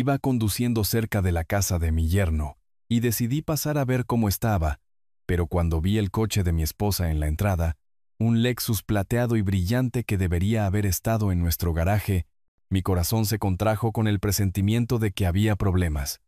Iba conduciendo cerca de la casa de mi yerno, y decidí pasar a ver cómo estaba, pero cuando vi el coche de mi esposa en la entrada, un Lexus plateado y brillante que debería haber estado en nuestro garaje, mi corazón se contrajo con el presentimiento de que había problemas.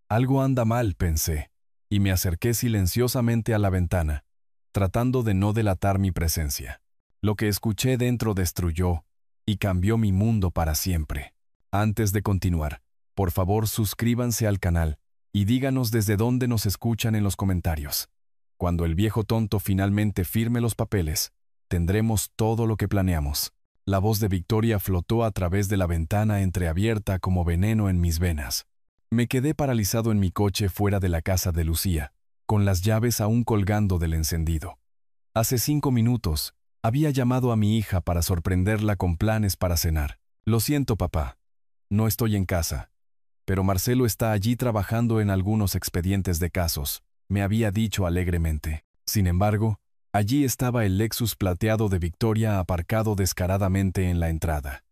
Algo anda mal, pensé, y me acerqué silenciosamente a la ventana, tratando de no delatar mi presencia. Lo que escuché dentro destruyó y cambió mi mundo para siempre. Antes de continuar, por favor suscríbanse al canal y díganos desde dónde nos escuchan en los comentarios. Cuando el viejo tonto finalmente firme los papeles, tendremos todo lo que planeamos. La voz de Victoria flotó a través de la ventana entreabierta como veneno en mis venas. Me quedé paralizado en mi coche fuera de la casa de Lucía, con las llaves aún colgando del encendido. Hace 5 minutos, había llamado a mi hija para sorprenderla con planes para cenar. Lo siento, papá. No estoy en casa. Pero Marcelo está allí trabajando en algunos expedientes de casos, me había dicho alegremente. Sin embargo, allí estaba el Lexus plateado de Victoria aparcado descaradamente en la entrada.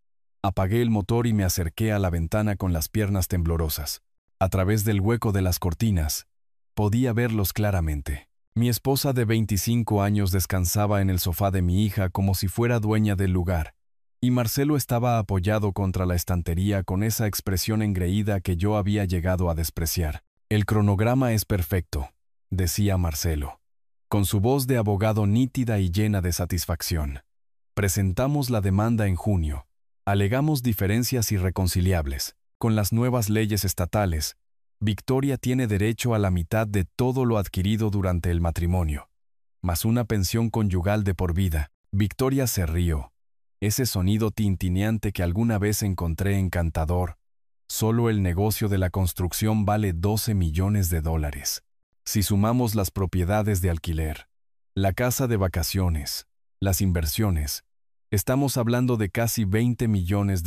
Apagué el motor y me acerqué a la ventana con las piernas temblorosas. A través del hueco de las cortinas, podía verlos claramente. Mi esposa de 25 años descansaba en el sofá de mi hija como si fuera dueña del lugar, y Marcelo estaba apoyado contra la estantería con esa expresión engreída que yo había llegado a despreciar. «El cronograma es perfecto», decía Marcelo, con su voz de abogado nítida y llena de satisfacción. «Presentamos la demanda en junio. Alegamos diferencias irreconciliables. Con las nuevas leyes estatales, Victoria tiene derecho a la mitad de todo lo adquirido durante el matrimonio, más una pensión conyugal de por vida». Victoria se rió. Ese sonido tintineante que alguna vez encontré encantador. Solo el negocio de la construcción vale $12 millones. Si sumamos las propiedades de alquiler, la casa de vacaciones, las inversiones, estamos hablando de casi $20 millones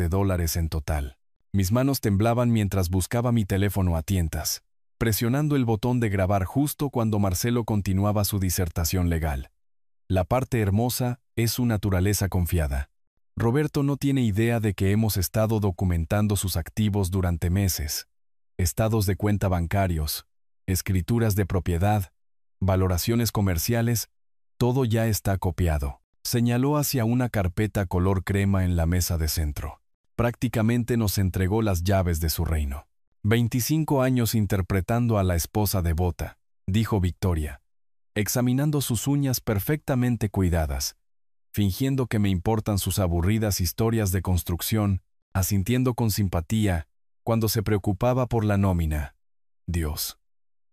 en total. Mis manos temblaban mientras buscaba mi teléfono a tientas, presionando el botón de grabar justo cuando Marcelo continuaba su disertación legal. La parte hermosa es su naturaleza confiada. Roberto no tiene idea de que hemos estado documentando sus activos durante meses. Estados de cuenta bancarios, escrituras de propiedad, valoraciones comerciales, todo ya está copiado. Señaló hacia una carpeta color crema en la mesa de centro. Prácticamente nos entregó las llaves de su reino. 25 años interpretando a la esposa devota, dijo Victoria, examinando sus uñas perfectamente cuidadas, fingiendo que me importan sus aburridas historias de construcción, asintiendo con simpatía cuando se preocupaba por la nómina. Dios.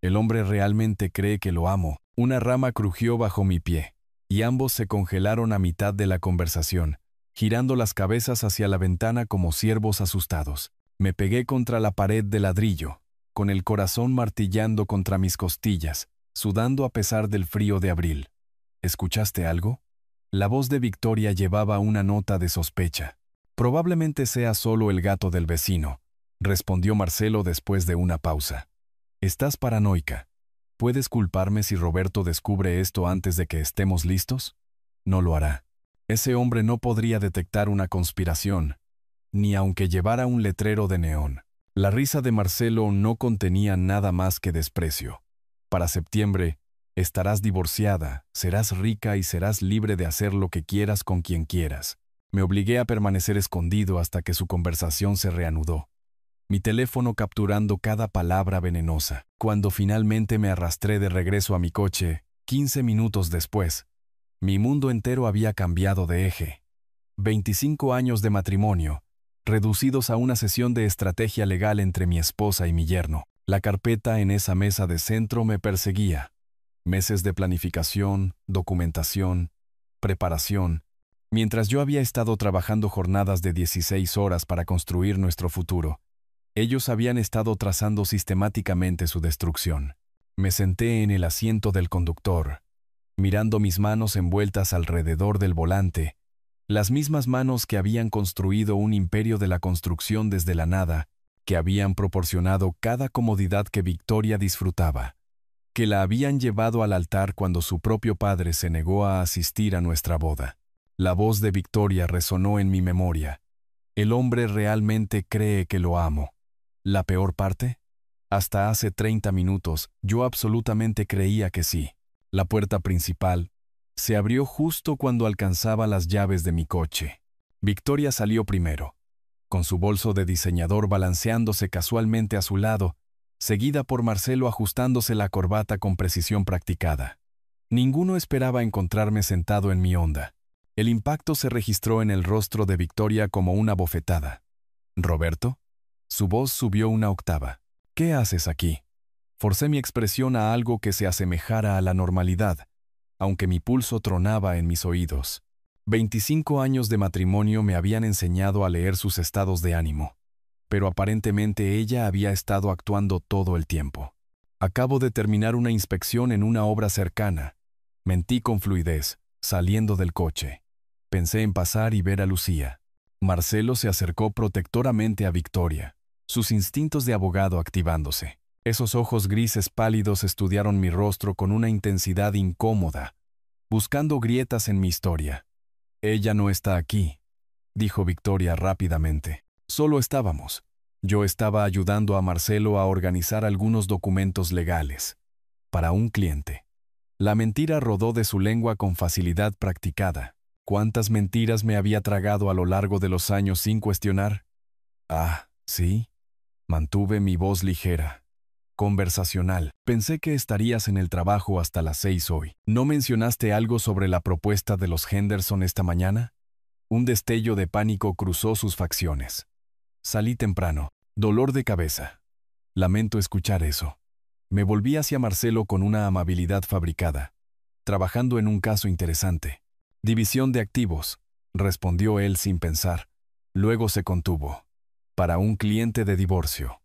El hombre realmente cree que lo amo. Una rama crujió bajo mi pie, y ambos se congelaron a mitad de la conversación, girando las cabezas hacia la ventana como ciervos asustados. Me pegué contra la pared de ladrillo, con el corazón martillando contra mis costillas, sudando a pesar del frío de abril. ¿Escuchaste algo? La voz de Victoria llevaba una nota de sospecha. Probablemente sea solo el gato del vecino, respondió Marcelo después de una pausa. Estás paranoica. ¿Puedes culparme si Roberto descubre esto antes de que estemos listos? No lo hará. Ese hombre no podría detectar una conspiración, ni aunque llevara un letrero de neón. La risa de Marcelo no contenía nada más que desprecio. Para septiembre, estarás divorciada, serás rica y serás libre de hacer lo que quieras con quien quieras. Me obligué a permanecer escondido hasta que su conversación se reanudó, mi teléfono capturando cada palabra venenosa. Cuando finalmente me arrastré de regreso a mi coche, 15 minutos después, mi mundo entero había cambiado de eje. 25 años de matrimonio, reducidos a una sesión de estrategia legal entre mi esposa y mi yerno. La carpeta en esa mesa de centro me perseguía. Meses de planificación, documentación, preparación, mientras yo había estado trabajando jornadas de 16 horas para construir nuestro futuro. Ellos habían estado trazando sistemáticamente su destrucción. Me senté en el asiento del conductor, mirando mis manos envueltas alrededor del volante, las mismas manos que habían construido un imperio de la construcción desde la nada, que habían proporcionado cada comodidad que Victoria disfrutaba, que la habían llevado al altar cuando su propio padre se negó a asistir a nuestra boda. La voz de Victoria resonó en mi memoria. El hombre realmente cree que lo amo. ¿La peor parte? Hasta hace 30 minutos, yo absolutamente creía que sí. La puerta principal se abrió justo cuando alcanzaba las llaves de mi coche. Victoria salió primero, con su bolso de diseñador balanceándose casualmente a su lado, seguida por Marcelo ajustándose la corbata con precisión practicada. Ninguno esperaba encontrarme sentado en mi Honda. El impacto se registró en el rostro de Victoria como una bofetada. ¿Roberto? Su voz subió una octava. ¿Qué haces aquí? Forcé mi expresión a algo que se asemejara a la normalidad, aunque mi pulso tronaba en mis oídos. 25 años de matrimonio me habían enseñado a leer sus estados de ánimo, pero aparentemente ella había estado actuando todo el tiempo. Acabo de terminar una inspección en una obra cercana. Mentí con fluidez, saliendo del coche. Pensé en pasar y ver a Lucía. Marcelo se acercó protectoramente a Victoria, sus instintos de abogado activándose. Esos ojos grises pálidos estudiaron mi rostro con una intensidad incómoda, buscando grietas en mi historia. «Ella no está aquí», dijo Victoria rápidamente. «Solo estábamos. Yo estaba ayudando a Marcelo a organizar algunos documentos legales. Para un cliente». La mentira rodó de su lengua con facilidad practicada. ¿Cuántas mentiras me había tragado a lo largo de los años sin cuestionar? «Ah, sí». Mantuve mi voz ligera, conversacional. «Pensé que estarías en el trabajo hasta las 6 hoy. ¿No mencionaste algo sobre la propuesta de los Henderson esta mañana?» Un destello de pánico cruzó sus facciones. «Salí temprano. Dolor de cabeza. Lamento escuchar eso». Me volví hacia Marcelo con una amabilidad fabricada. «Trabajando en un caso interesante». «División de activos», respondió él sin pensar. Luego se contuvo. «Para un cliente de divorcio».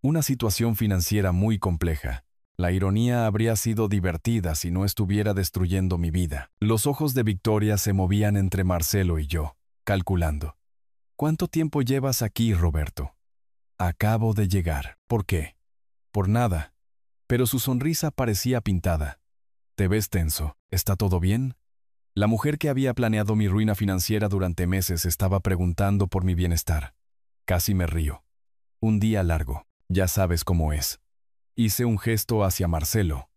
Una situación financiera muy compleja. La ironía habría sido divertida si no estuviera destruyendo mi vida. Los ojos de Victoria se movían entre Marcelo y yo, calculando. «¿Cuánto tiempo llevas aquí, Roberto?» «Acabo de llegar». «¿Por qué?» «Por nada». Pero su sonrisa parecía pintada. «Te ves tenso. ¿Está todo bien?» La mujer que había planeado mi ruina financiera durante meses estaba preguntando por mi bienestar. Casi me río. Un día largo. Ya sabes cómo es. Hice un gesto hacia Marcelo.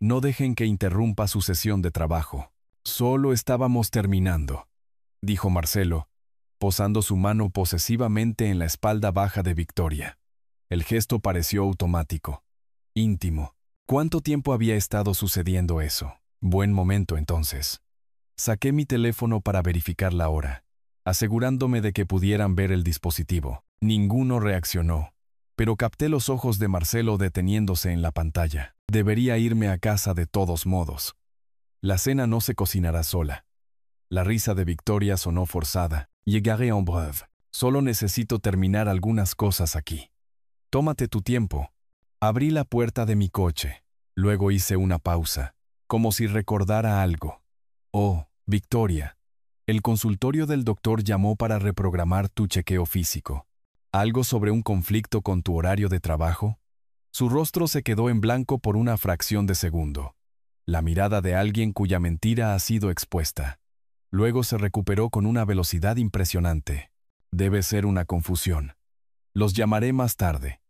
«No dejen que interrumpa su sesión de trabajo». «Solo estábamos terminando», dijo Marcelo, posando su mano posesivamente en la espalda baja de Victoria. El gesto pareció automático, íntimo. ¿Cuánto tiempo había estado sucediendo eso? Buen momento entonces. Saqué mi teléfono para verificar la hora, asegurándome de que pudieran ver el dispositivo. Ninguno reaccionó, pero capté los ojos de Marcelo deteniéndose en la pantalla. Debería irme a casa de todos modos. La cena no se cocinará sola. La risa de Victoria sonó forzada. «Llegaré en breve. Solo necesito terminar algunas cosas aquí». «Tómate tu tiempo». Abrí la puerta de mi coche. Luego hice una pausa, como si recordara algo. «Oh, Victoria, el consultorio del doctor llamó para reprogramar tu chequeo físico. ¿Algo sobre un conflicto con tu horario de trabajo?» Su rostro se quedó en blanco por una fracción de segundo. La mirada de alguien cuya mentira ha sido expuesta. Luego se recuperó con una velocidad impresionante. «Debe ser una confusión. Los llamaré más tarde.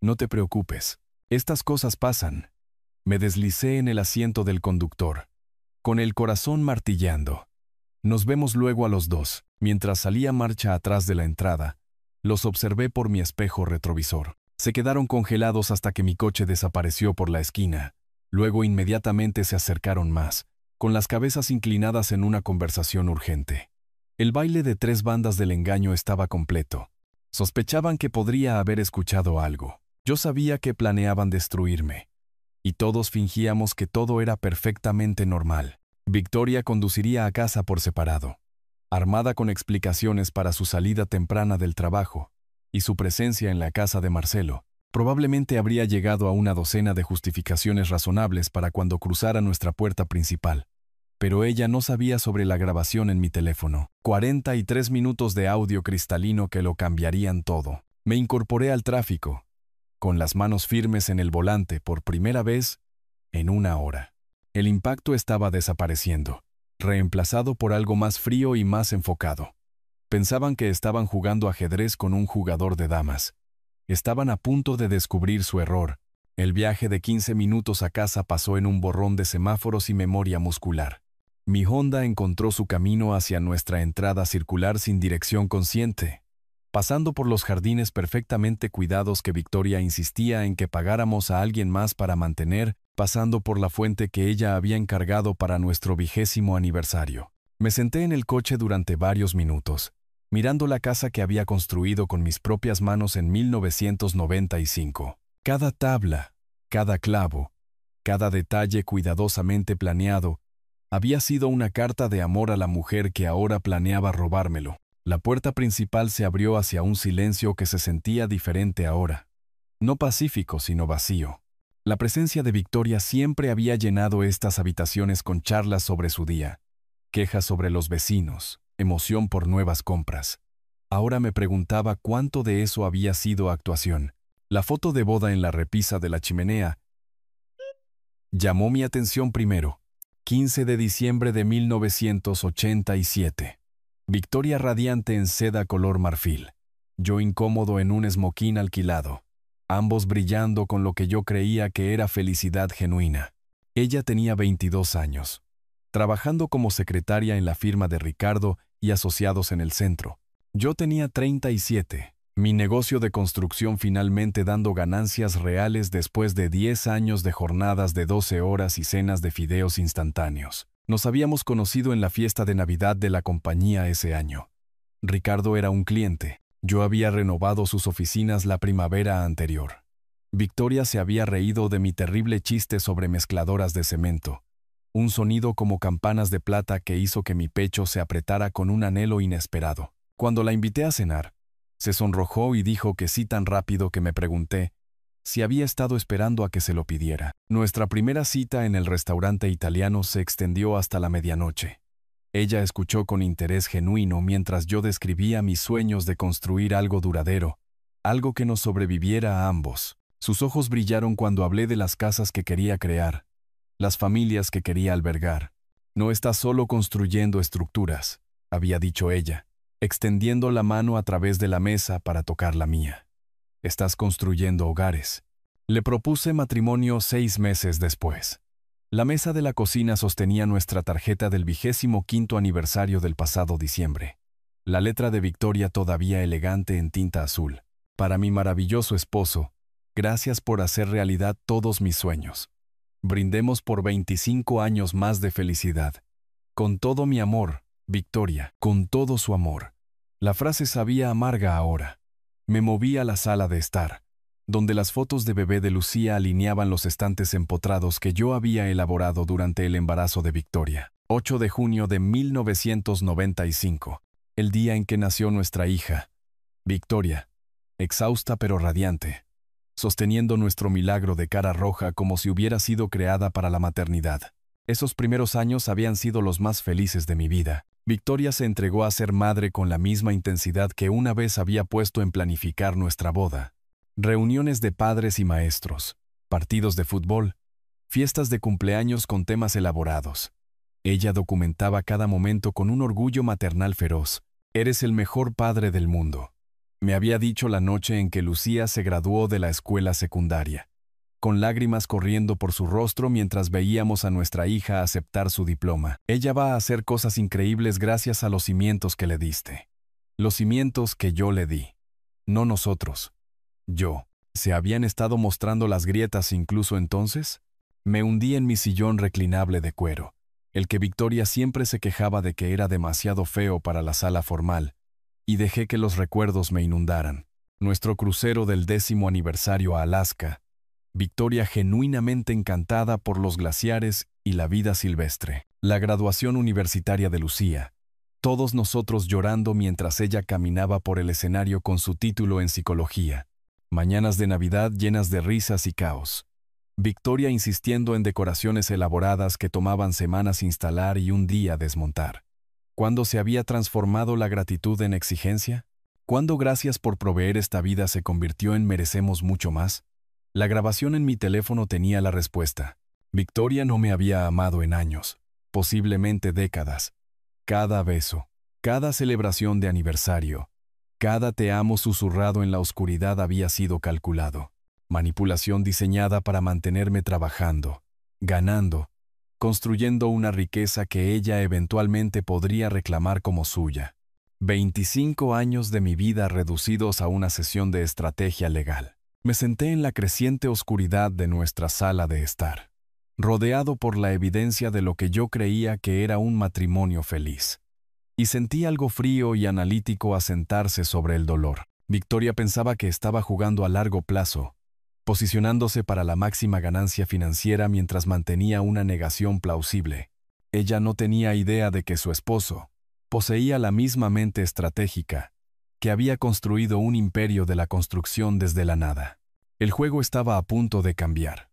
No te preocupes. Estas cosas pasan». Me deslicé en el asiento del conductor, con el corazón martilleando. «Nos vemos luego a los dos». Mientras salía marcha atrás de la entrada, los observé por mi espejo retrovisor. Se quedaron congelados hasta que mi coche desapareció por la esquina. Luego inmediatamente se acercaron más, con las cabezas inclinadas en una conversación urgente. El baile de 3 bandas del engaño estaba completo. Sospechaban que podría haber escuchado algo. Yo sabía que planeaban destruirme. Y todos fingíamos que todo era perfectamente normal. Victoria conduciría a casa por separado, armada con explicaciones para su salida temprana del trabajo y su presencia en la casa de Marcelo. Probablemente habría llegado a una docena de justificaciones razonables para cuando cruzara nuestra puerta principal. Pero ella no sabía sobre la grabación en mi teléfono. 43 minutos de audio cristalino que lo cambiarían todo. Me incorporé al tráfico, con las manos firmes en el volante por primera vez en una hora. El impacto estaba desapareciendo, reemplazado por algo más frío y más enfocado. Pensaban que estaban jugando ajedrez con un jugador de damas. Estaban a punto de descubrir su error. El viaje de 15 minutos a casa pasó en un borrón de semáforos y memoria muscular. Mi Honda encontró su camino hacia nuestra entrada circular sin dirección consciente, pasando por los jardines perfectamente cuidados que Victoria insistía en que pagáramos a alguien más para mantener, pasando por la fuente que ella había encargado para nuestro 20º aniversario. Me senté en el coche durante varios minutos, mirando la casa que había construido con mis propias manos en 1995. Cada tabla, cada clavo, cada detalle cuidadosamente planeado, había sido una carta de amor a la mujer que ahora planeaba robármelo. La puerta principal se abrió hacia un silencio que se sentía diferente ahora. No pacífico, sino vacío. La presencia de Victoria siempre había llenado estas habitaciones con charlas sobre su día, quejas sobre los vecinos, emoción por nuevas compras. Ahora me preguntaba cuánto de eso había sido actuación. La foto de boda en la repisa de la chimenea llamó mi atención primero. 15 de diciembre de 1987. Victoria radiante en seda color marfil. Yo incómodo en un esmoquín alquilado. Ambos brillando con lo que yo creía que era felicidad genuina. Ella tenía 22 años, trabajando como secretaria en la firma de Ricardo y Asociados en el centro. Yo tenía 37. Mi negocio de construcción finalmente dando ganancias reales después de 10 años de jornadas de 12 horas y cenas de fideos instantáneos. Nos habíamos conocido en la fiesta de Navidad de la compañía ese año. Ricardo era un cliente. Yo había renovado sus oficinas la primavera anterior. Victoria se había reído de mi terrible chiste sobre mezcladoras de cemento. Un sonido como campanas de plata que hizo que mi pecho se apretara con un anhelo inesperado. Cuando la invité a cenar, se sonrojó y dijo que sí tan rápido que me pregunté si había estado esperando a que se lo pidiera. Nuestra primera cita en el restaurante italiano se extendió hasta la medianoche. Ella escuchó con interés genuino mientras yo describía mis sueños de construir algo duradero, algo que nos sobreviviera a ambos. Sus ojos brillaron cuando hablé de las casas que quería crear, las familias que quería albergar. No estás solo construyendo estructuras, había dicho ella, extendiendo la mano a través de la mesa para tocar la mía. Estás construyendo hogares. Le propuse matrimonio 6 meses después. La mesa de la cocina sostenía nuestra tarjeta del 25º aniversario del pasado diciembre. La letra de Victoria todavía elegante en tinta azul. Para mi maravilloso esposo, gracias por hacer realidad todos mis sueños. Brindemos por 25 años más de felicidad. Con todo mi amor, Victoria, con todo su amor. La frase sabía amarga ahora. Me moví a la sala de estar, donde las fotos de bebé de Lucía alineaban los estantes empotrados que yo había elaborado durante el embarazo de Victoria. 8 de junio de 1995, el día en que nació nuestra hija, Victoria, exhausta pero radiante, sosteniendo nuestro milagro de cara roja como si hubiera sido creada para la maternidad. Esos primeros años habían sido los más felices de mi vida. Victoria se entregó a ser madre con la misma intensidad que una vez había puesto en planificar nuestra boda. Reuniones de padres y maestros, partidos de fútbol, fiestas de cumpleaños con temas elaborados. Ella documentaba cada momento con un orgullo maternal feroz. Eres el mejor padre del mundo. Me había dicho la noche en que Lucía se graduó de la escuela secundaria, con lágrimas corriendo por su rostro mientras veíamos a nuestra hija aceptar su diploma. Ella va a hacer cosas increíbles gracias a los cimientos que le diste. Los cimientos que yo le di. No nosotros. Yo. ¿Se habían estado mostrando las grietas incluso entonces? Me hundí en mi sillón reclinable de cuero, el que Victoria siempre se quejaba de que era demasiado feo para la sala formal, y dejé que los recuerdos me inundaran. Nuestro crucero del 10º aniversario a Alaska, Victoria genuinamente encantada por los glaciares y la vida silvestre. La graduación universitaria de Lucía. Todos nosotros llorando mientras ella caminaba por el escenario con su título en psicología. Mañanas de Navidad llenas de risas y caos. Victoria insistiendo en decoraciones elaboradas que tomaban semanas instalar y un día desmontar. ¿Cuándo se había transformado la gratitud en exigencia? ¿Cuándo gracias por proveer esta vida se convirtió en merecemos mucho más? La grabación en mi teléfono tenía la respuesta. Victoria no me había amado en años, posiblemente décadas. Cada beso, cada celebración de aniversario, Cada te amo susurrado en la oscuridad había sido calculado. Manipulación diseñada para mantenerme trabajando, ganando, construyendo una riqueza que ella eventualmente podría reclamar como suya. 25 años de mi vida reducidos a una sesión de estrategia legal. Me senté en la creciente oscuridad de nuestra sala de estar, rodeado por la evidencia de lo que yo creía que era un matrimonio feliz. Y sentí algo frío y analítico asentarse sobre el dolor. Victoria pensaba que estaba jugando a largo plazo, posicionándose para la máxima ganancia financiera mientras mantenía una negación plausible. Ella no tenía idea de que su esposo poseía la misma mente estratégica, que había construido un imperio de la construcción desde la nada. El juego estaba a punto de cambiar.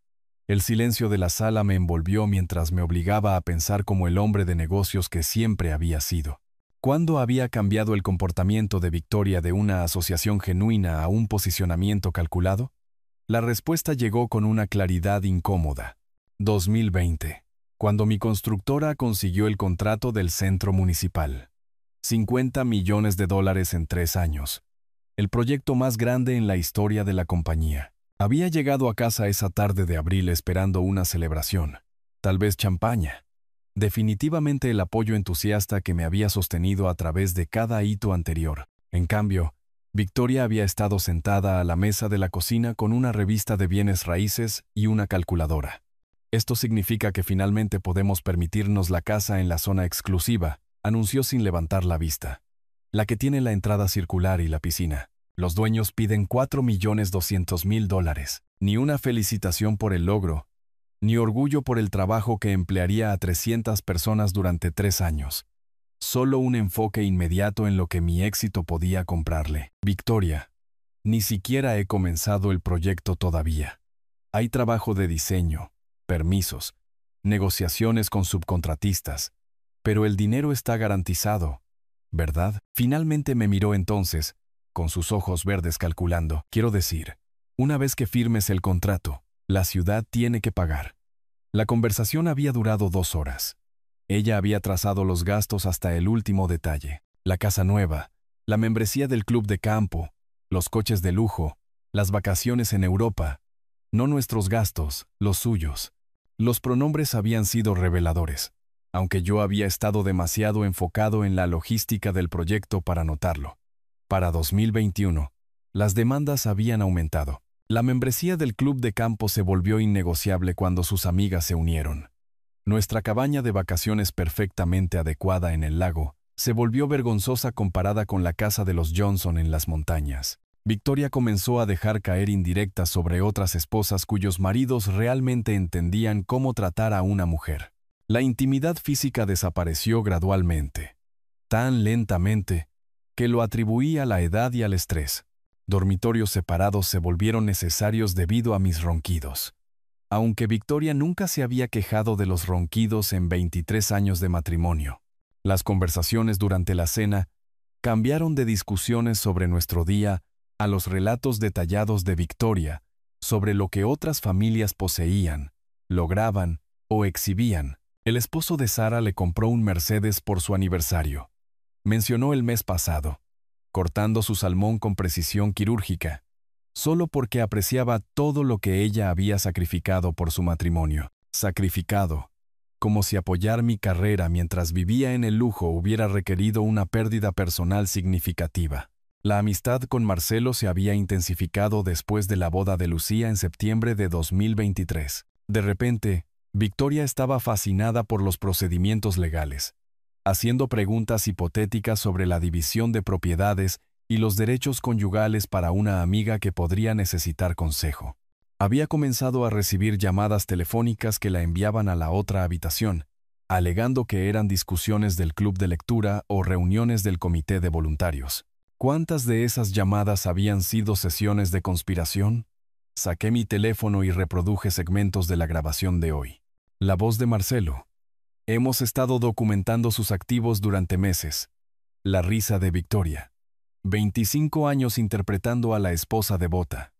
El silencio de la sala me envolvió mientras me obligaba a pensar como el hombre de negocios que siempre había sido. ¿Cuándo había cambiado el comportamiento de Victoria de una asociación genuina a un posicionamiento calculado? La respuesta llegó con una claridad incómoda. 2020, cuando mi constructora consiguió el contrato del centro municipal. $50 millones en 3 años. El proyecto más grande en la historia de la compañía. Había llegado a casa esa tarde de abril esperando una celebración. Tal vez champaña. Definitivamente el apoyo entusiasta que me había sostenido a través de cada hito anterior. En cambio, Victoria había estado sentada a la mesa de la cocina con una revista de bienes raíces y una calculadora. Esto significa que finalmente podemos permitirnos la casa en la zona exclusiva, anunció sin levantar la vista. La que tiene la entrada circular y la piscina. Los dueños piden $4.200.000. Ni una felicitación por el logro, ni orgullo por el trabajo que emplearía a 300 personas durante 3 años. Solo un enfoque inmediato en lo que mi éxito podía comprarle. Victoria, ni siquiera he comenzado el proyecto todavía. Hay trabajo de diseño, permisos, negociaciones con subcontratistas, pero el dinero está garantizado, ¿verdad? Finalmente me miró entonces, con sus ojos verdes calculando. Quiero decir, una vez que firmes el contrato, la ciudad tiene que pagar. La conversación había durado 2 horas. Ella había trazado los gastos hasta el último detalle. La casa nueva, la membresía del club de campo, los coches de lujo, las vacaciones en Europa. No nuestros gastos, los suyos. Los pronombres habían sido reveladores, aunque yo había estado demasiado enfocado en la logística del proyecto para notarlo. Para 2021, las demandas habían aumentado. La membresía del club de campo se volvió innegociable cuando sus amigas se unieron. Nuestra cabaña de vacaciones perfectamente adecuada en el lago se volvió vergonzosa comparada con la casa de los Johnson en las montañas. Victoria comenzó a dejar caer indirectas sobre otras esposas cuyos maridos realmente entendían cómo tratar a una mujer. La intimidad física desapareció gradualmente, tan lentamente, que lo atribuí a la edad y al estrés. Dormitorios separados se volvieron necesarios debido a mis ronquidos. Aunque Victoria nunca se había quejado de los ronquidos en 23 años de matrimonio. Las conversaciones durante la cena cambiaron de discusiones sobre nuestro día a los relatos detallados de Victoria sobre lo que otras familias poseían, lograban o exhibían. El esposo de Sara le compró un Mercedes por su aniversario. Mencionó el mes pasado, cortando su salmón con precisión quirúrgica, solo porque apreciaba todo lo que ella había sacrificado por su matrimonio. Sacrificado, como si apoyar mi carrera mientras vivía en el lujo hubiera requerido una pérdida personal significativa. La amistad con Marcelo se había intensificado después de la boda de Lucía en septiembre de 2023. De repente, Victoria estaba fascinada por los procedimientos legales, haciendo preguntas hipotéticas sobre la división de propiedades y los derechos conyugales para una amiga que podría necesitar consejo. Había comenzado a recibir llamadas telefónicas que la enviaban a la otra habitación, alegando que eran discusiones del club de lectura o reuniones del comité de voluntarios. ¿Cuántas de esas llamadas habían sido sesiones de conspiración? Saqué mi teléfono y reproduje segmentos de la grabación de hoy. La voz de Marcelo. Hemos estado documentando sus activos durante meses. La risa de Victoria. 25 años interpretando a la esposa devota.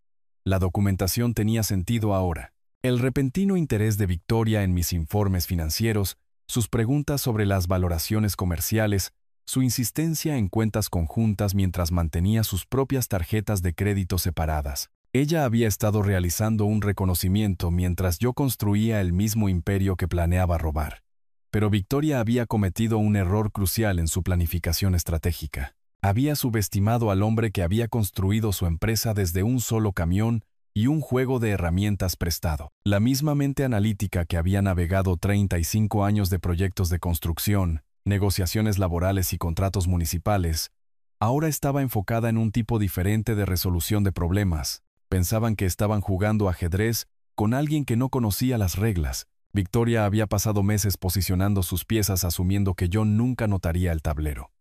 La documentación tenía sentido ahora. El repentino interés de Victoria en mis informes financieros, sus preguntas sobre las valoraciones comerciales, su insistencia en cuentas conjuntas mientras mantenía sus propias tarjetas de crédito separadas. Ella había estado realizando un reconocimiento mientras yo construía el mismo imperio que planeaba robar. Pero Victoria había cometido un error crucial en su planificación estratégica. Había subestimado al hombre que había construido su empresa desde un solo camión y un juego de herramientas prestado. La misma mente analítica que había navegado 35 años de proyectos de construcción, negociaciones laborales y contratos municipales, ahora estaba enfocada en un tipo diferente de resolución de problemas. Pensaban que estaban jugando ajedrez con alguien que no conocía las reglas. Victoria había pasado meses posicionando sus piezas asumiendo que yo nunca notaría el tablero.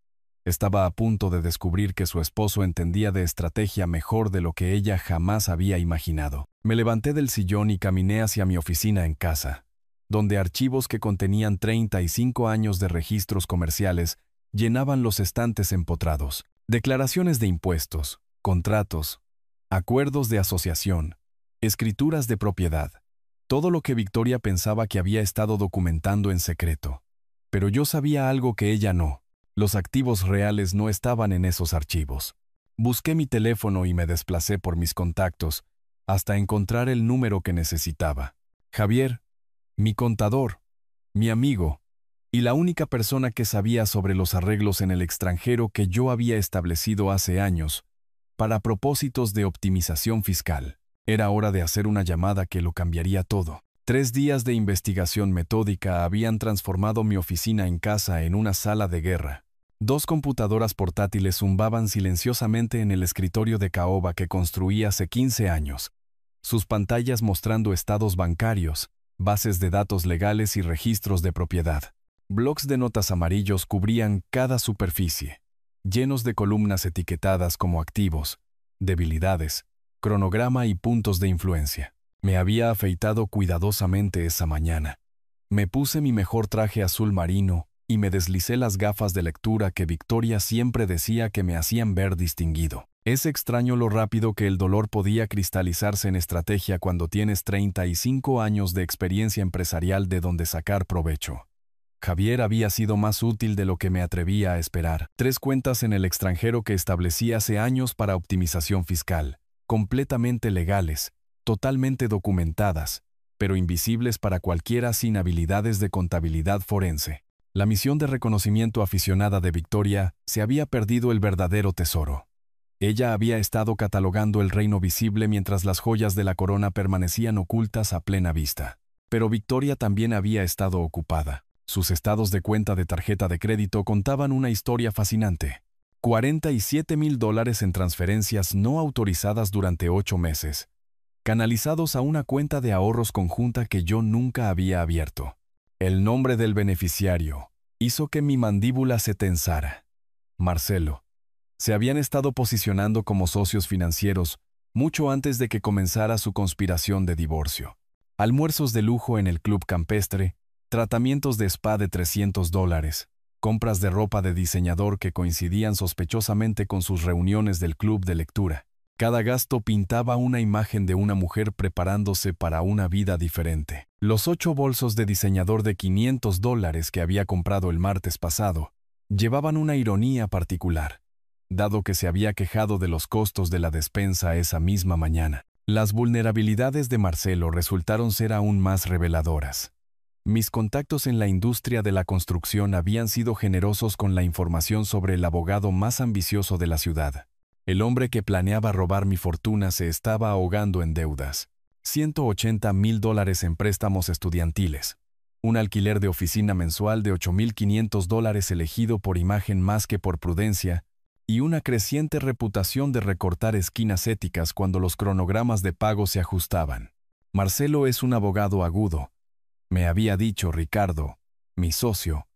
Estaba a punto de descubrir que su esposo entendía de estrategia mejor de lo que ella jamás había imaginado. Me levanté del sillón y caminé hacia mi oficina en casa, donde archivos que contenían 35 años de registros comerciales llenaban los estantes empotrados. Declaraciones de impuestos, contratos, acuerdos de asociación, escrituras de propiedad. Todo lo que Victoria pensaba que había estado documentando en secreto. Pero yo sabía algo que ella no. Los activos reales no estaban en esos archivos. Busqué mi teléfono y me desplacé por mis contactos hasta encontrar el número que necesitaba. Javier, mi contador, mi amigo, y la única persona que sabía sobre los arreglos en el extranjero que yo había establecido hace años, para propósitos de optimización fiscal. Era hora de hacer una llamada que lo cambiaría todo. 3 días de investigación metódica habían transformado mi oficina en casa en una sala de guerra. 2 computadoras portátiles zumbaban silenciosamente en el escritorio de caoba que construí hace 15 años, sus pantallas mostrando estados bancarios, bases de datos legales y registros de propiedad. Blocs de notas amarillos cubrían cada superficie, llenos de columnas etiquetadas como activos, debilidades, cronograma y puntos de influencia. Me había afeitado cuidadosamente esa mañana. Me puse mi mejor traje azul marino y me deslicé las gafas de lectura que Victoria siempre decía que me hacían ver distinguido. Es extraño lo rápido que el dolor podía cristalizarse en estrategia cuando tienes 35 años de experiencia empresarial de donde sacar provecho. Javier había sido más útil de lo que me atrevía a esperar. 3 cuentas en el extranjero que establecí hace años para optimización fiscal, completamente legales, totalmente documentadas, pero invisibles para cualquiera sin habilidades de contabilidad forense. La misión de reconocimiento aficionada de Victoria se había perdido el verdadero tesoro. Ella había estado catalogando el reino visible mientras las joyas de la corona permanecían ocultas a plena vista. Pero Victoria también había estado ocupada. Sus estados de cuenta de tarjeta de crédito contaban una historia fascinante. $47,000 en transferencias no autorizadas durante 8 meses, canalizados a una cuenta de ahorros conjunta que yo nunca había abierto. El nombre del beneficiario hizo que mi mandíbula se tensara. Marcelo. Se habían estado posicionando como socios financieros mucho antes de que comenzara su conspiración de divorcio. Almuerzos de lujo en el club campestre, tratamientos de spa de $300, compras de ropa de diseñador que coincidían sospechosamente con sus reuniones del club de lectura. Cada gasto pintaba una imagen de una mujer preparándose para una vida diferente. Los 8 bolsos de diseñador de $500 que había comprado el martes pasado llevaban una ironía particular, dado que se había quejado de los costos de la despensa esa misma mañana. Las vulnerabilidades de Marcelo resultaron ser aún más reveladoras. Mis contactos en la industria de la construcción habían sido generosos con la información sobre el abogado más ambicioso de la ciudad. El hombre que planeaba robar mi fortuna se estaba ahogando en deudas. $180,000 en préstamos estudiantiles. Un alquiler de oficina mensual de $8,500 elegido por imagen más que por prudencia, y una creciente reputación de recortar esquinas éticas cuando los cronogramas de pago se ajustaban. Marcelo es un abogado agudo, me había dicho Ricardo, mi socio,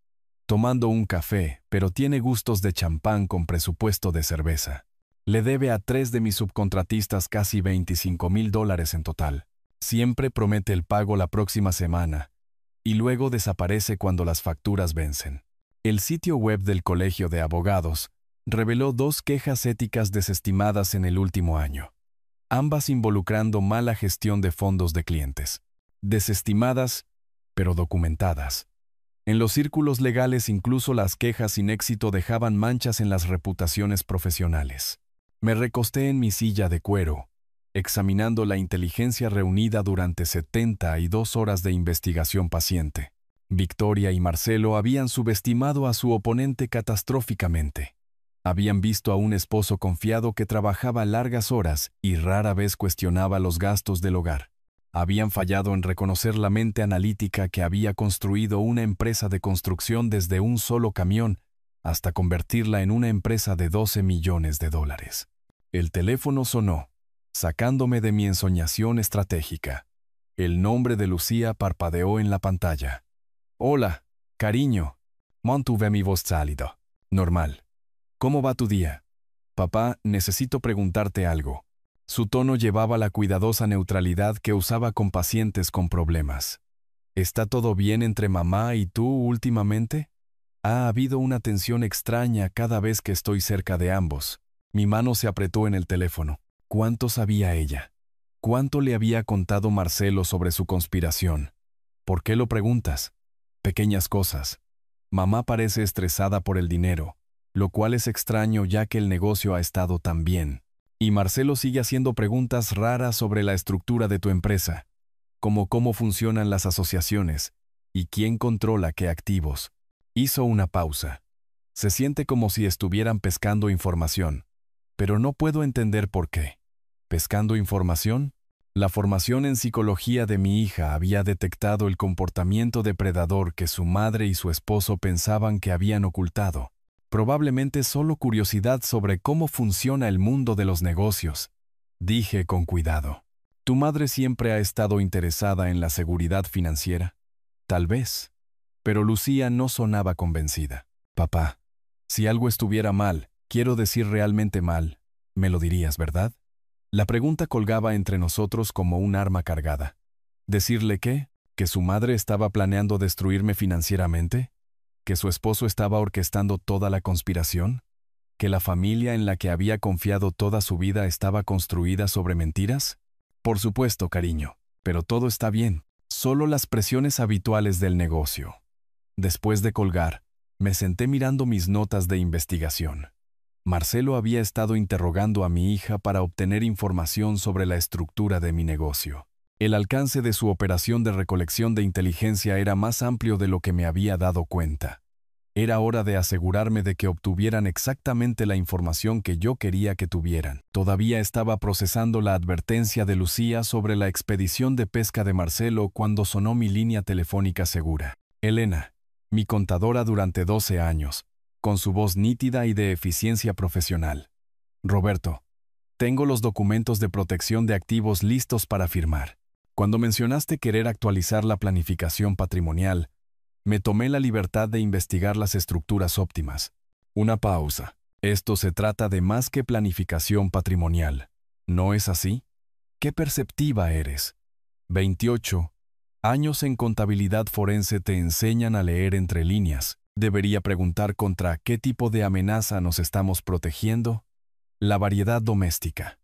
tomando un café, pero tiene gustos de champán con presupuesto de cerveza. Le debe a 3 de mis subcontratistas casi $25,000 en total. Siempre promete el pago la próxima semana, y luego desaparece cuando las facturas vencen. El sitio web del Colegio de Abogados reveló 2 quejas éticas desestimadas en el último año, ambas involucrando mala gestión de fondos de clientes. Desestimadas, pero documentadas. En los círculos legales incluso las quejas sin éxito dejaban manchas en las reputaciones profesionales. Me recosté en mi silla de cuero, examinando la inteligencia reunida durante 72 horas de investigación paciente. Victoria y Marcelo habían subestimado a su oponente catastróficamente. Habían visto a un esposo confiado que trabajaba largas horas y rara vez cuestionaba los gastos del hogar. Habían fallado en reconocer la mente analítica que había construido una empresa de construcción desde un solo camión hasta convertirla en una empresa de $12 millones. El teléfono sonó, sacándome de mi ensoñación estratégica. El nombre de Lucía parpadeó en la pantalla. Hola, cariño. Mantuve mi voz sálida. Normal. ¿Cómo va tu día? Papá, necesito preguntarte algo. Su tono llevaba la cuidadosa neutralidad que usaba con pacientes con problemas. ¿Está todo bien entre mamá y tú últimamente? Ha habido una tensión extraña cada vez que estoy cerca de ambos. Mi mano se apretó en el teléfono. ¿Cuánto sabía ella? ¿Cuánto le había contado Marcelo sobre su conspiración? ¿Por qué lo preguntas? Pequeñas cosas. Mamá parece estresada por el dinero, lo cual es extraño ya que el negocio ha estado tan bien. Y Marcelo sigue haciendo preguntas raras sobre la estructura de tu empresa, como cómo funcionan las asociaciones y quién controla qué activos. Hizo una pausa. Se siente como si estuvieran pescando información, pero no puedo entender por qué. ¿Pescando información? La formación en psicología de mi hija había detectado el comportamiento depredador que su madre y su esposo pensaban que habían ocultado. Probablemente solo curiosidad sobre cómo funciona el mundo de los negocios. Dije con cuidado. ¿Tu madre siempre ha estado interesada en la seguridad financiera? Tal vez. Pero Lucía no sonaba convencida. Papá, si algo estuviera mal, quiero decir realmente mal, me lo dirías, ¿verdad? La pregunta colgaba entre nosotros como un arma cargada. ¿Decirle qué? ¿Que su madre estaba planeando destruirme financieramente? ¿Que su esposo estaba orquestando toda la conspiración? ¿Que la familia en la que había confiado toda su vida estaba construida sobre mentiras? Por supuesto, cariño, pero todo está bien. Solo las presiones habituales del negocio. Después de colgar, me senté mirando mis notas de investigación. Marcelo había estado interrogando a mi hija para obtener información sobre la estructura de mi negocio. El alcance de su operación de recolección de inteligencia era más amplio de lo que me había dado cuenta. Era hora de asegurarme de que obtuvieran exactamente la información que yo quería que tuvieran. Todavía estaba procesando la advertencia de Lucía sobre la expedición de pesca de Marcelo cuando sonó mi línea telefónica segura. Elena, mi contadora durante 12 años, con su voz nítida y de eficiencia profesional. Roberto, tengo los documentos de protección de activos listos para firmar. Cuando mencionaste querer actualizar la planificación patrimonial, me tomé la libertad de investigar las estructuras óptimas. Una pausa. Esto se trata de más que planificación patrimonial. ¿No es así? ¿Qué perceptiva eres? 28 años en contabilidad forense te enseñan a leer entre líneas. Debería preguntar contra qué tipo de amenaza nos estamos protegiendo. La variedad doméstica.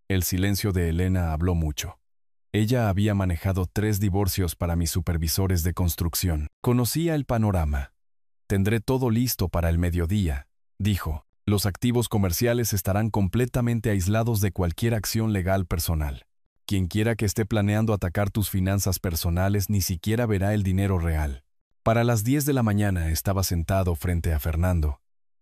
El silencio de Elena habló mucho. Ella había manejado 3 divorcios para mis supervisores de construcción. Conocía el panorama. Tendré todo listo para el mediodía, dijo. Los activos comerciales estarán completamente aislados de cualquier acción legal personal. Quien quiera que esté planeando atacar tus finanzas personales ni siquiera verá el dinero real. Para las 10 de la mañana estaba sentado frente a Fernando,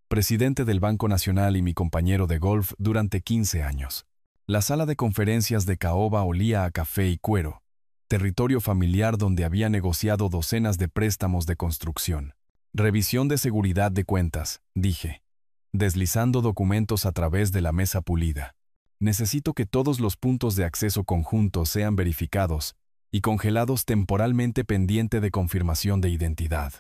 presidente del Banco Nacional y mi compañero de golf durante 15 años. La sala de conferencias de Caoba olía a café y cuero, territorio familiar donde había negociado docenas de préstamos de construcción. Revisión de seguridad de cuentas, dije, deslizando documentos a través de la mesa pulida. Necesito que todos los puntos de acceso conjuntos sean verificados y congelados temporalmente pendiente de confirmación de identidad.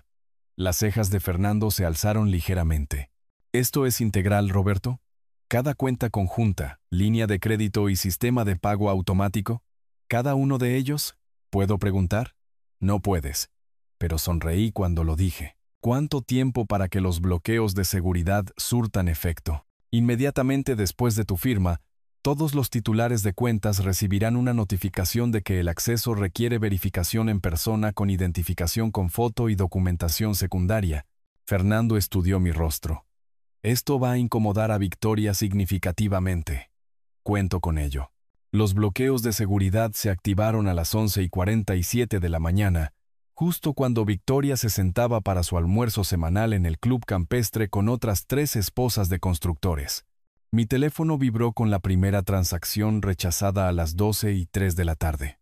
Las cejas de Fernando se alzaron ligeramente. ¿Esto es integral, Roberto? ¿Cada cuenta conjunta, línea de crédito y sistema de pago automático? ¿Cada uno de ellos? ¿Puedo preguntar? No puedes. Pero sonreí cuando lo dije. ¿Cuánto tiempo para que los bloqueos de seguridad surtan efecto? Inmediatamente después de tu firma, Todos los titulares de cuentas recibirán una notificación de que el acceso requiere verificación en persona con identificación con foto y documentación secundaria. Fernando estudió mi rostro. Esto va a incomodar a Victoria significativamente. Cuento con ello. Los bloqueos de seguridad se activaron a las 11:47 de la mañana, justo cuando Victoria se sentaba para su almuerzo semanal en el club campestre con otras 3 esposas de constructores. Mi teléfono vibró con la primera transacción rechazada a las 12:03 de la tarde.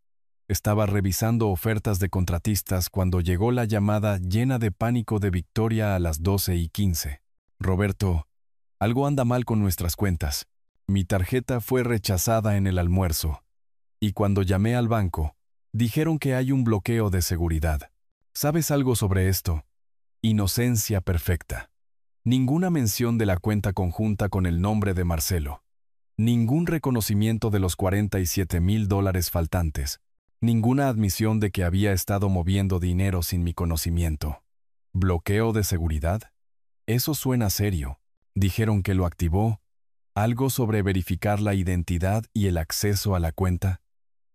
Estaba revisando ofertas de contratistas cuando llegó la llamada llena de pánico de Victoria a las 12:15. Roberto, algo anda mal con nuestras cuentas. Mi tarjeta fue rechazada en el almuerzo. Y cuando llamé al banco, dijeron que hay un bloqueo de seguridad. ¿Sabes algo sobre esto? Inocencia perfecta. Ninguna mención de la cuenta conjunta con el nombre de Marcelo. Ningún reconocimiento de los $47,000 faltantes. Ninguna admisión de que había estado moviendo dinero sin mi conocimiento. ¿Bloqueo de seguridad? Eso suena serio. Dijeron que lo activó. ¿Algo sobre verificar la identidad y el acceso a la cuenta?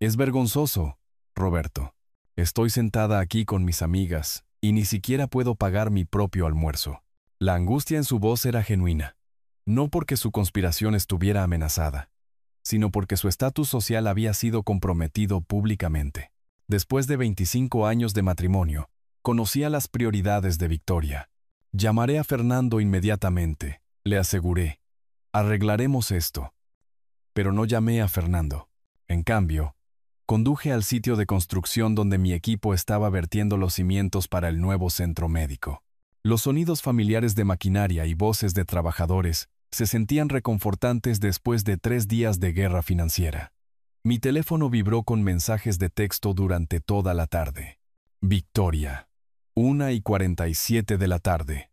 Es vergonzoso, Roberto. Estoy sentada aquí con mis amigas y ni siquiera puedo pagar mi propio almuerzo. La angustia en su voz era genuina. No porque su conspiración estuviera amenazada, sino porque su estatus social había sido comprometido públicamente. Después de 25 años de matrimonio, conocía las prioridades de Victoria. Llamaré a Fernando inmediatamente, le aseguré. Arreglaremos esto. Pero no llamé a Fernando. En cambio, conduje al sitio de construcción donde mi equipo estaba vertiendo los cimientos para el nuevo centro médico. Los sonidos familiares de maquinaria y voces de trabajadores se sentían reconfortantes después de 3 días de guerra financiera. Mi teléfono vibró con mensajes de texto durante toda la tarde. Victoria. 1:47 de la tarde.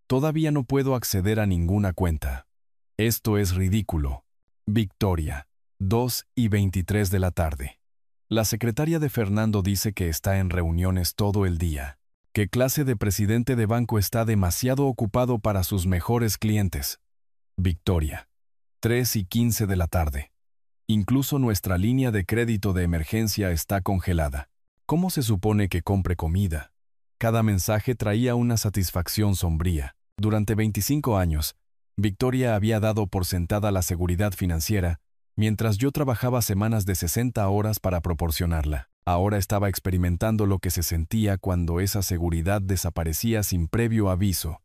Todavía no puedo acceder a ninguna cuenta. Esto es ridículo. Victoria. 2:23 de la tarde. La secretaria de Fernando dice que está en reuniones todo el día. ¿Qué clase de presidente de banco está demasiado ocupado para sus mejores clientes? Victoria. 3:15 de la tarde. Incluso nuestra línea de crédito de emergencia está congelada. ¿Cómo se supone que compre comida? Cada mensaje traía una satisfacción sombría. Durante 25 años, Victoria había dado por sentada la seguridad financiera, mientras yo trabajaba semanas de 60 horas para proporcionarla. Ahora estaba experimentando lo que se sentía cuando esa seguridad desaparecía sin previo aviso.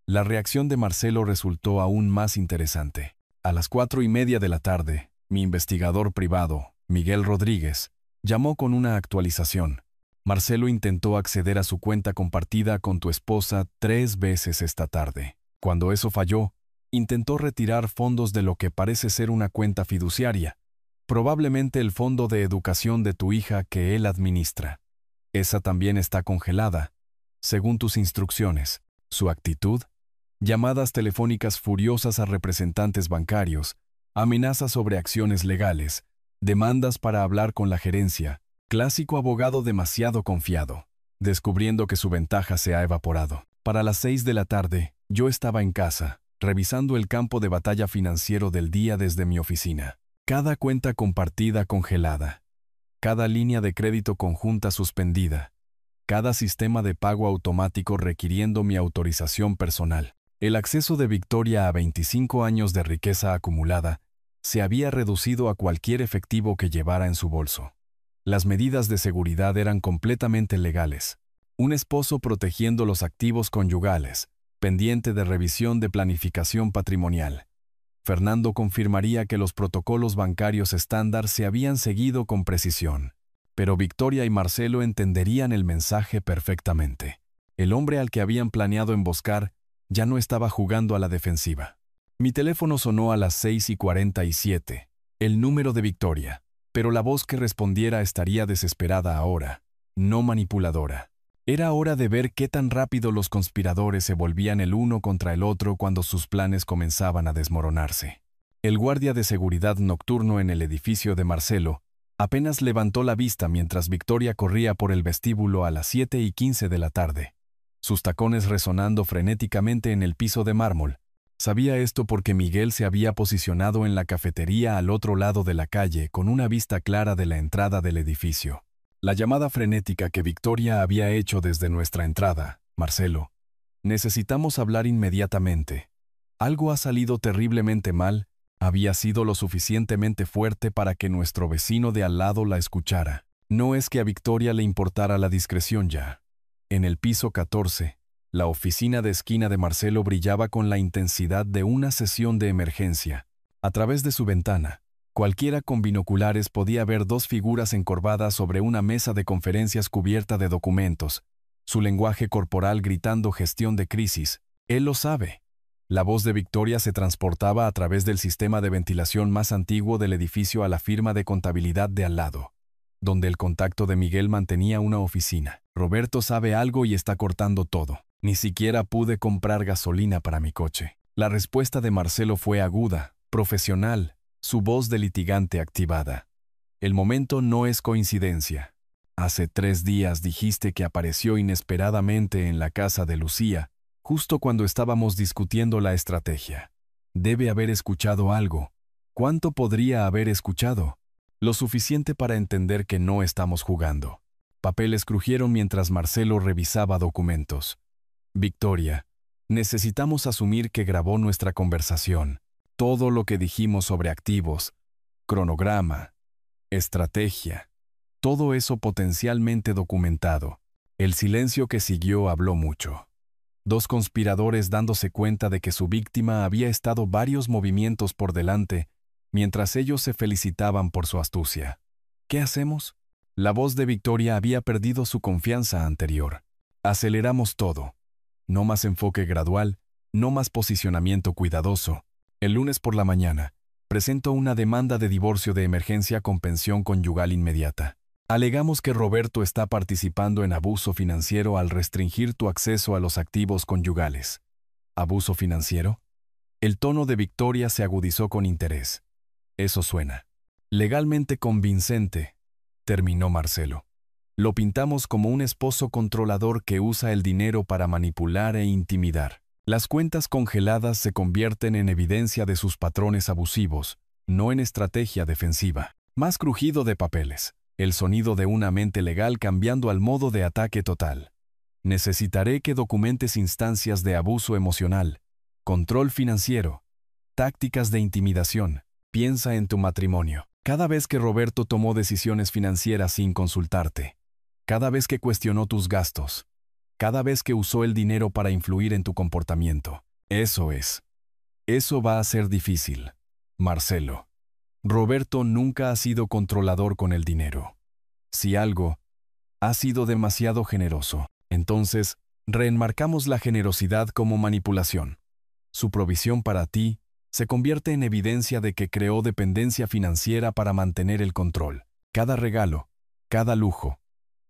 La reacción de Marcelo resultó aún más interesante. A las 4:30 de la tarde, mi investigador privado, Miguel Rodríguez, llamó con una actualización. Marcelo intentó acceder a su cuenta compartida con tu esposa 3 veces esta tarde. Cuando eso falló, intentó retirar fondos de lo que parece ser una cuenta fiduciaria, probablemente el fondo de educación de tu hija que él administra. Esa también está congelada, según tus instrucciones. Su actitud: llamadas telefónicas furiosas a representantes bancarios, amenazas sobre acciones legales, demandas para hablar con la gerencia, clásico abogado demasiado confiado, descubriendo que su ventaja se ha evaporado. Para las 6 de la tarde, yo estaba en casa, revisando el campo de batalla financiero del día desde mi oficina. Cada cuenta compartida congelada, cada línea de crédito conjunta suspendida, cada sistema de pago automático requiriendo mi autorización personal. El acceso de Victoria a 25 años de riqueza acumulada se había reducido a cualquier efectivo que llevara en su bolso. Las medidas de seguridad eran completamente legales. Un esposo protegiendo los activos conyugales, pendiente de revisión de planificación patrimonial. Fernando confirmaría que los protocolos bancarios estándar se habían seguido con precisión. Pero Victoria y Marcelo entenderían el mensaje perfectamente. El hombre al que habían planeado emboscar ya no estaba jugando a la defensiva. Mi teléfono sonó a las 6:47, el número de Victoria, pero la voz que respondiera estaría desesperada ahora, no manipuladora. Era hora de ver qué tan rápido los conspiradores se volvían el uno contra el otro cuando sus planes comenzaban a desmoronarse. El guardia de seguridad nocturno en el edificio de Marcelo apenas levantó la vista mientras Victoria corría por el vestíbulo a las 7:15 de la tarde. Sus tacones resonando frenéticamente en el piso de mármol, Sabía esto porque Miguel se había posicionado en la cafetería al otro lado de la calle con una vista clara de la entrada del edificio. La llamada frenética que Victoria había hecho desde nuestra entrada. Marcelo, necesitamos hablar inmediatamente. Algo ha salido terriblemente mal. Había sido lo suficientemente fuerte para que nuestro vecino de al lado la escuchara. No es que a Victoria le importara la discreción ya. En el piso 14, la oficina de esquina de Marcelo brillaba con la intensidad de una sesión de emergencia. A través de su ventana, cualquiera con binoculares podía ver dos figuras encorvadas sobre una mesa de conferencias cubierta de documentos, su lenguaje corporal gritando gestión de crisis. Él lo sabe. La voz de Victoria se transportaba a través del sistema de ventilación más antiguo del edificio a la firma de contabilidad de al lado, donde el contacto de Miguel mantenía una oficina. Roberto sabe algo y está cortando todo. Ni siquiera pude comprar gasolina para mi coche. La respuesta de Marcelo fue aguda, profesional, su voz de litigante activada. El momento no es coincidencia. Hace 3 días dijiste que apareció inesperadamente en la casa de Lucía, justo cuando estábamos discutiendo la estrategia. Debe haber escuchado algo. ¿Cuánto podría haber escuchado? Lo suficiente para entender que no estamos jugando. Papeles crujieron mientras Marcelo revisaba documentos. Victoria, necesitamos asumir que grabó nuestra conversación. Todo lo que dijimos sobre activos, cronograma, estrategia, todo eso potencialmente documentado. El silencio que siguió habló mucho. 2 conspiradores dándose cuenta de que su víctima había estado varios movimientos por delante, mientras ellos se felicitaban por su astucia. ¿Qué hacemos? La voz de Victoria había perdido su confianza anterior. Aceleramos todo. No más enfoque gradual, no más posicionamiento cuidadoso. El lunes por la mañana, presento una demanda de divorcio de emergencia con pensión conyugal inmediata. Alegamos que Roberto está participando en abuso financiero al restringir tu acceso a los activos conyugales. ¿Abuso financiero? El tono de Victoria se agudizó con interés. Eso suena legalmente convincente, terminó Marcelo. Lo pintamos como un esposo controlador que usa el dinero para manipular e intimidar. Las cuentas congeladas se convierten en evidencia de sus patrones abusivos, no en estrategia defensiva. Más crujido de papeles. El sonido de una mente legal cambiando al modo de ataque total. Necesitaré que documentes instancias de abuso emocional, control financiero, tácticas de intimidación. Piensa en tu matrimonio. Cada vez que Roberto tomó decisiones financieras sin consultarte. Cada vez que cuestionó tus gastos. Cada vez que usó el dinero para influir en tu comportamiento. Eso es. Eso va a ser difícil, Marcelo. Roberto nunca ha sido controlador con el dinero. Si algo, ha sido demasiado generoso. Entonces, reenmarcamos la generosidad como manipulación. Su provisión para ti se convierte en evidencia de que creó dependencia financiera para mantener el control. Cada regalo, cada lujo,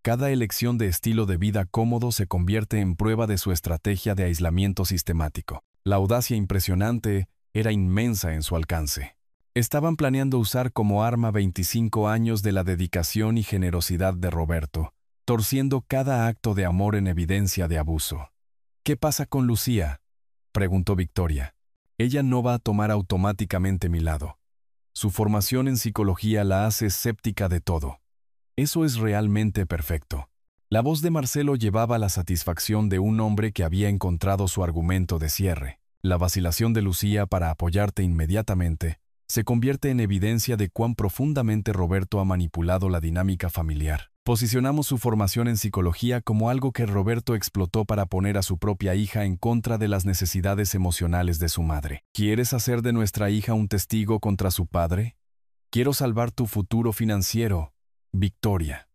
cada elección de estilo de vida cómodo se convierte en prueba de su estrategia de aislamiento sistemático. La audacia impresionante era inmensa en su alcance. Estaban planeando usar como arma 25 años de la dedicación y generosidad de Roberto, torciendo cada acto de amor en evidencia de abuso. ¿Qué pasa con Lucía?, preguntó Victoria. Ella no va a tomar automáticamente mi lado. Su formación en psicología la hace escéptica de todo. Eso es realmente perfecto. La voz de Marcelo llevaba la satisfacción de un hombre que había encontrado su argumento de cierre. La vacilación de Lucía para apoyarte inmediatamente se convierte en evidencia de cuán profundamente Roberto ha manipulado la dinámica familiar. Posicionamos su formación en psicología como algo que Roberto explotó para poner a su propia hija en contra de las necesidades emocionales de su madre. ¿Quieres hacer de nuestra hija un testigo contra su padre? Quiero salvar tu futuro financiero, Victoria.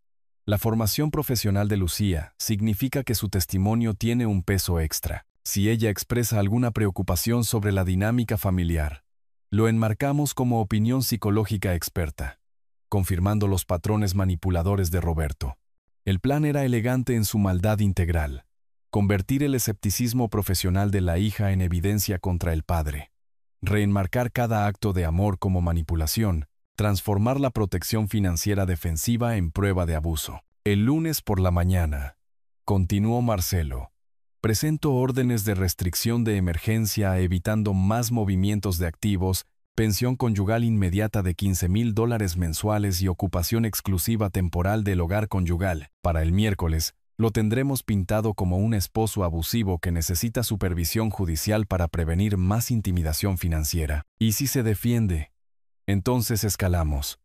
La formación profesional de Lucía significa que su testimonio tiene un peso extra. Si ella expresa alguna preocupación sobre la dinámica familiar, lo enmarcamos como opinión psicológica experta, confirmando los patrones manipuladores de Roberto. El plan era elegante en su maldad integral: convertir el escepticismo profesional de la hija en evidencia contra el padre, reenmarcar cada acto de amor como manipulación, transformar la protección financiera defensiva en prueba de abuso. El lunes por la mañana, continuó Marcelo, Presento órdenes de restricción de emergencia evitando más movimientos de activos, pensión conyugal inmediata de $15,000 mensuales y ocupación exclusiva temporal del hogar conyugal. Para el miércoles, lo tendremos pintado como un esposo abusivo que necesita supervisión judicial para prevenir más intimidación financiera. ¿Y si se defiende? Entonces escalamos.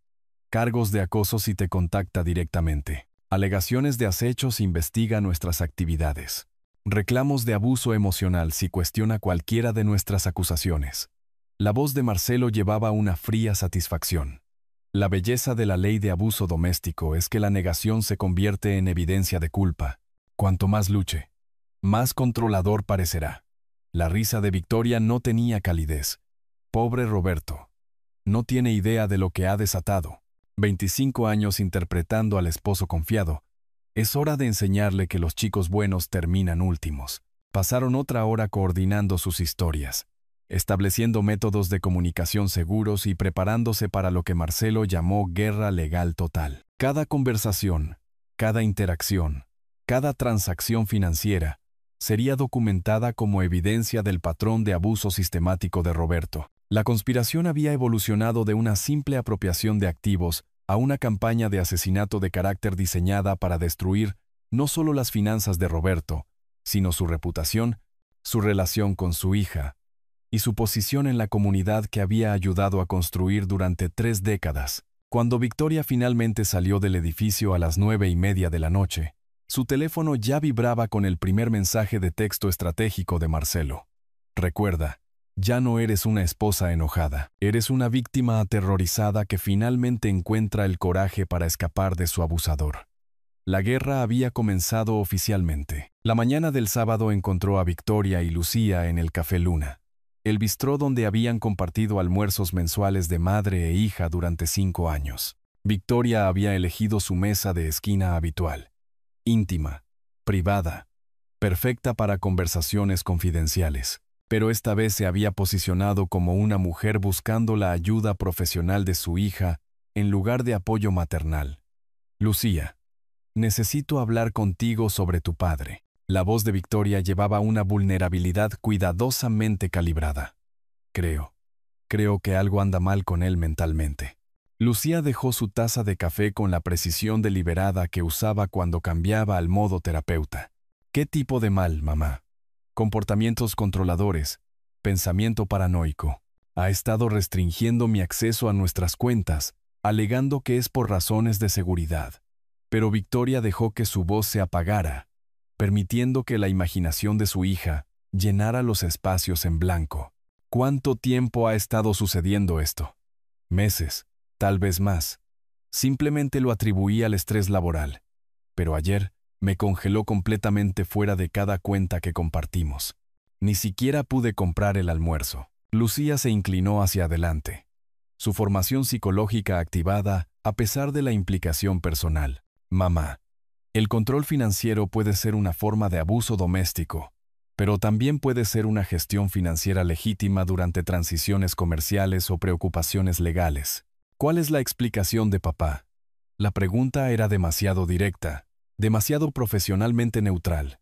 Cargos de acoso si te contacta directamente. Alegaciones de acechos investiga nuestras actividades. Reclamos de abuso emocional si cuestiona cualquiera de nuestras acusaciones. La voz de Marcelo llevaba una fría satisfacción. La belleza de la ley de abuso doméstico es que la negación se convierte en evidencia de culpa. Cuanto más luche, más controlador parecerá. La risa de Victoria no tenía calidez. Pobre Roberto. No tiene idea de lo que ha desatado. 25 años interpretando al esposo confiado. Es hora de enseñarle que los chicos buenos terminan últimos. Pasaron otra hora coordinando sus historias, estableciendo métodos de comunicación seguros y preparándose para lo que Marcelo llamó guerra legal total. Cada conversación, cada interacción, cada transacción financiera sería documentada como evidencia del patrón de abuso sistemático de Roberto. La conspiración había evolucionado de una simple apropiación de activos a una campaña de asesinato de carácter diseñada para destruir no solo las finanzas de Roberto, sino su reputación, su relación con su hija y su posición en la comunidad que había ayudado a construir durante 3 décadas. Cuando Victoria finalmente salió del edificio a las 9:30 de la noche, su teléfono ya vibraba con el primer mensaje de texto estratégico de Marcelo. Recuerda, ya no eres una esposa enojada, eres una víctima aterrorizada que finalmente encuentra el coraje para escapar de su abusador. La guerra había comenzado oficialmente. La mañana del sábado encontró a Victoria y Lucía en el Café Luna, el bistró donde habían compartido almuerzos mensuales de madre e hija durante 5 años. Victoria había elegido su mesa de esquina habitual, íntima, privada, perfecta para conversaciones confidenciales. Pero esta vez se había posicionado como una mujer buscando la ayuda profesional de su hija en lugar de apoyo maternal. Lucía, necesito hablar contigo sobre tu padre. La voz de Victoria llevaba una vulnerabilidad cuidadosamente calibrada. Creo que algo anda mal con él mentalmente. Lucía dejó su taza de café con la precisión deliberada que usaba cuando cambiaba al modo terapeuta. ¿Qué tipo de mal, mamá? Comportamientos controladores, pensamiento paranoico. Ha estado restringiendo mi acceso a nuestras cuentas, alegando que es por razones de seguridad. Pero Victoria dejó que su voz se apagara, permitiendo que la imaginación de su hija llenara los espacios en blanco. ¿Cuánto tiempo ha estado sucediendo esto? Meses, tal vez más. Simplemente lo atribuí al estrés laboral. Pero ayer me congeló completamente fuera de cada cuenta que compartimos. Ni siquiera pude comprar el almuerzo. Lucía se inclinó hacia adelante, su formación psicológica activada a pesar de la implicación personal. Mamá, el control financiero puede ser una forma de abuso doméstico, pero también puede ser una gestión financiera legítima durante transiciones comerciales o preocupaciones legales. ¿Cuál es la explicación de papá? La pregunta era demasiado directa. Demasiado profesionalmente neutral.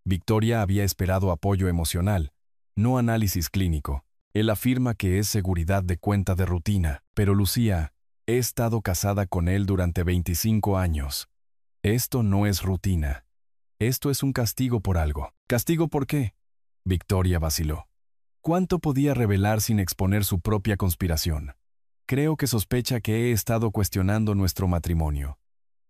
Victoria había esperado apoyo emocional, no análisis clínico. Él afirma que es seguridad de cuenta de rutina, pero Lucía, he estado casada con él durante 25 años. Esto no es rutina. Esto es un castigo por algo. ¿Castigo por qué? Victoria vaciló. ¿Cuánto podía revelar sin exponer su propia conspiración? Creo que sospecha que he estado cuestionando nuestro matrimonio.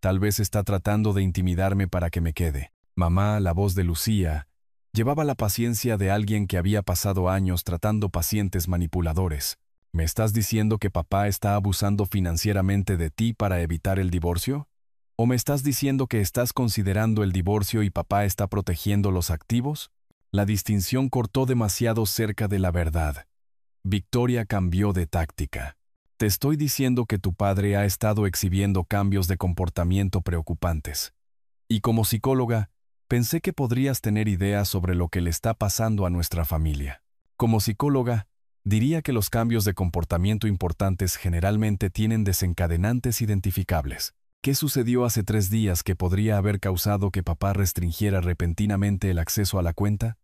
Tal vez está tratando de intimidarme para que me quede. Mamá, la voz de Lucía, llevaba la paciencia de alguien que había pasado años tratando pacientes manipuladores. ¿Me estás diciendo que papá está abusando financieramente de ti para evitar el divorcio? ¿O me estás diciendo que estás considerando el divorcio y papá está protegiendo los activos? La distinción cortó demasiado cerca de la verdad. Victoria cambió de táctica. Te estoy diciendo que tu padre ha estado exhibiendo cambios de comportamiento preocupantes. Y como psicóloga, pensé que podrías tener ideas sobre lo que le está pasando a nuestra familia. Como psicóloga, diría que los cambios de comportamiento importantes generalmente tienen desencadenantes identificables. ¿Qué sucedió hace 3 días que podría haber causado que papá restringiera repentinamente el acceso a la cuenta?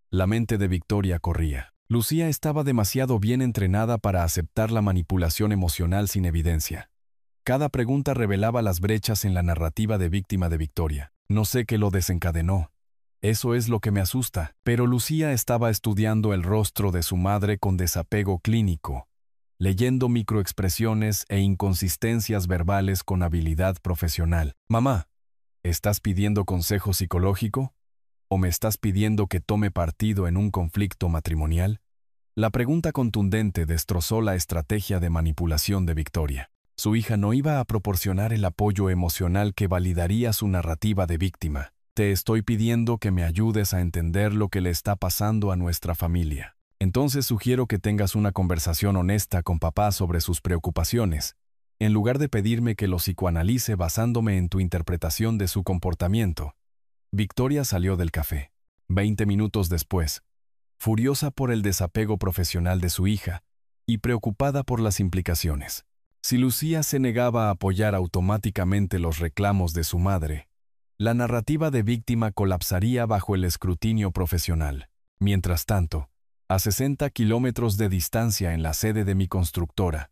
La mente de Victoria corría. Lucía estaba demasiado bien entrenada para aceptar la manipulación emocional sin evidencia. Cada pregunta revelaba las brechas en la narrativa de víctima de Victoria. No sé qué lo desencadenó. Eso es lo que me asusta. Pero Lucía estaba estudiando el rostro de su madre con desapego clínico, leyendo microexpresiones e inconsistencias verbales con habilidad profesional. Mamá, ¿estás pidiendo consejo psicológico? ¿O me estás pidiendo que tome partido en un conflicto matrimonial? La pregunta contundente destrozó la estrategia de manipulación de Victoria. Su hija no iba a proporcionar el apoyo emocional que validaría su narrativa de víctima. Te estoy pidiendo que me ayudes a entender lo que le está pasando a nuestra familia. Entonces sugiero que tengas una conversación honesta con papá sobre sus preocupaciones, en lugar de pedirme que lo psicoanalice basándome en tu interpretación de su comportamiento. Victoria salió del café. 20 minutos después, furiosa por el desapego profesional de su hija y preocupada por las implicaciones. Si Lucía se negaba a apoyar automáticamente los reclamos de su madre, la narrativa de víctima colapsaría bajo el escrutinio profesional. Mientras tanto, a 60 kilómetros de distancia en la sede de mi constructora,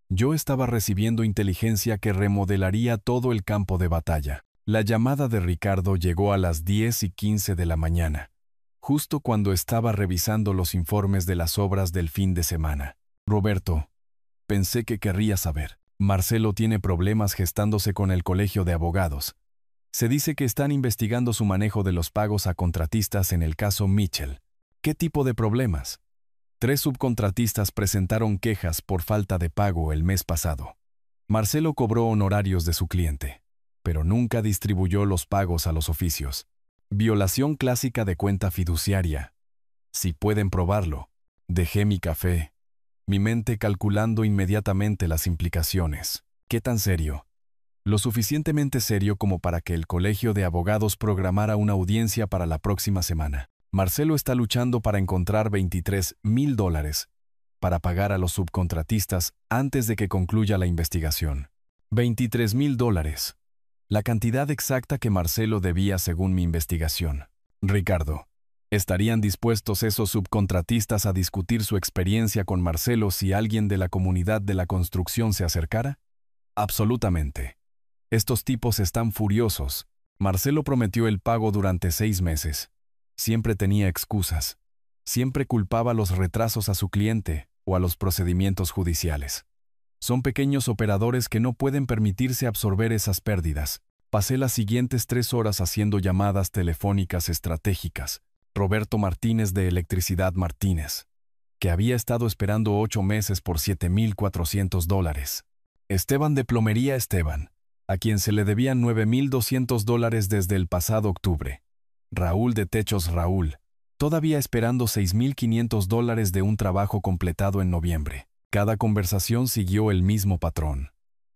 yo estaba recibiendo inteligencia que remodelaría todo el campo de batalla. La llamada de Ricardo llegó a las 10:15 de la mañana, justo cuando estaba revisando los informes de las obras del fin de semana. Roberto, pensé que querrías saber. Marcelo tiene problemas gestándose con el colegio de abogados. Se dice que están investigando su manejo de los pagos a contratistas en el caso Mitchell. ¿Qué tipo de problemas? 3 subcontratistas presentaron quejas por falta de pago el mes pasado. Marcelo cobró honorarios de su cliente, pero nunca distribuyó los pagos a los oficios. Violación clásica de cuenta fiduciaria. Si pueden probarlo. Dejé mi café, mi mente calculando inmediatamente las implicaciones. ¿Qué tan serio? Lo suficientemente serio como para que el colegio de abogados programara una audiencia para la próxima semana. Marcelo está luchando para encontrar $23,000 para pagar a los subcontratistas antes de que concluya la investigación. $23,000. La cantidad exacta que Marcelo debía según mi investigación. Ricardo, ¿estarían dispuestos esos subcontratistas a discutir su experiencia con Marcelo si alguien de la comunidad de la construcción se acercara? Absolutamente. Estos tipos están furiosos. Marcelo prometió el pago durante 6 meses. Siempre tenía excusas. Siempre culpaba los retrasos a su cliente o a los procedimientos judiciales. Son pequeños operadores que no pueden permitirse absorber esas pérdidas. Pasé las siguientes 3 horas haciendo llamadas telefónicas estratégicas. Roberto Martínez de Electricidad Martínez, que había estado esperando 8 meses por $7,400. Esteban de Plomería Esteban, a quien se le debían $9,200 desde el pasado octubre. Raúl de Techos Raúl, todavía esperando $6,500 de un trabajo completado en noviembre. Cada conversación siguió el mismo patrón.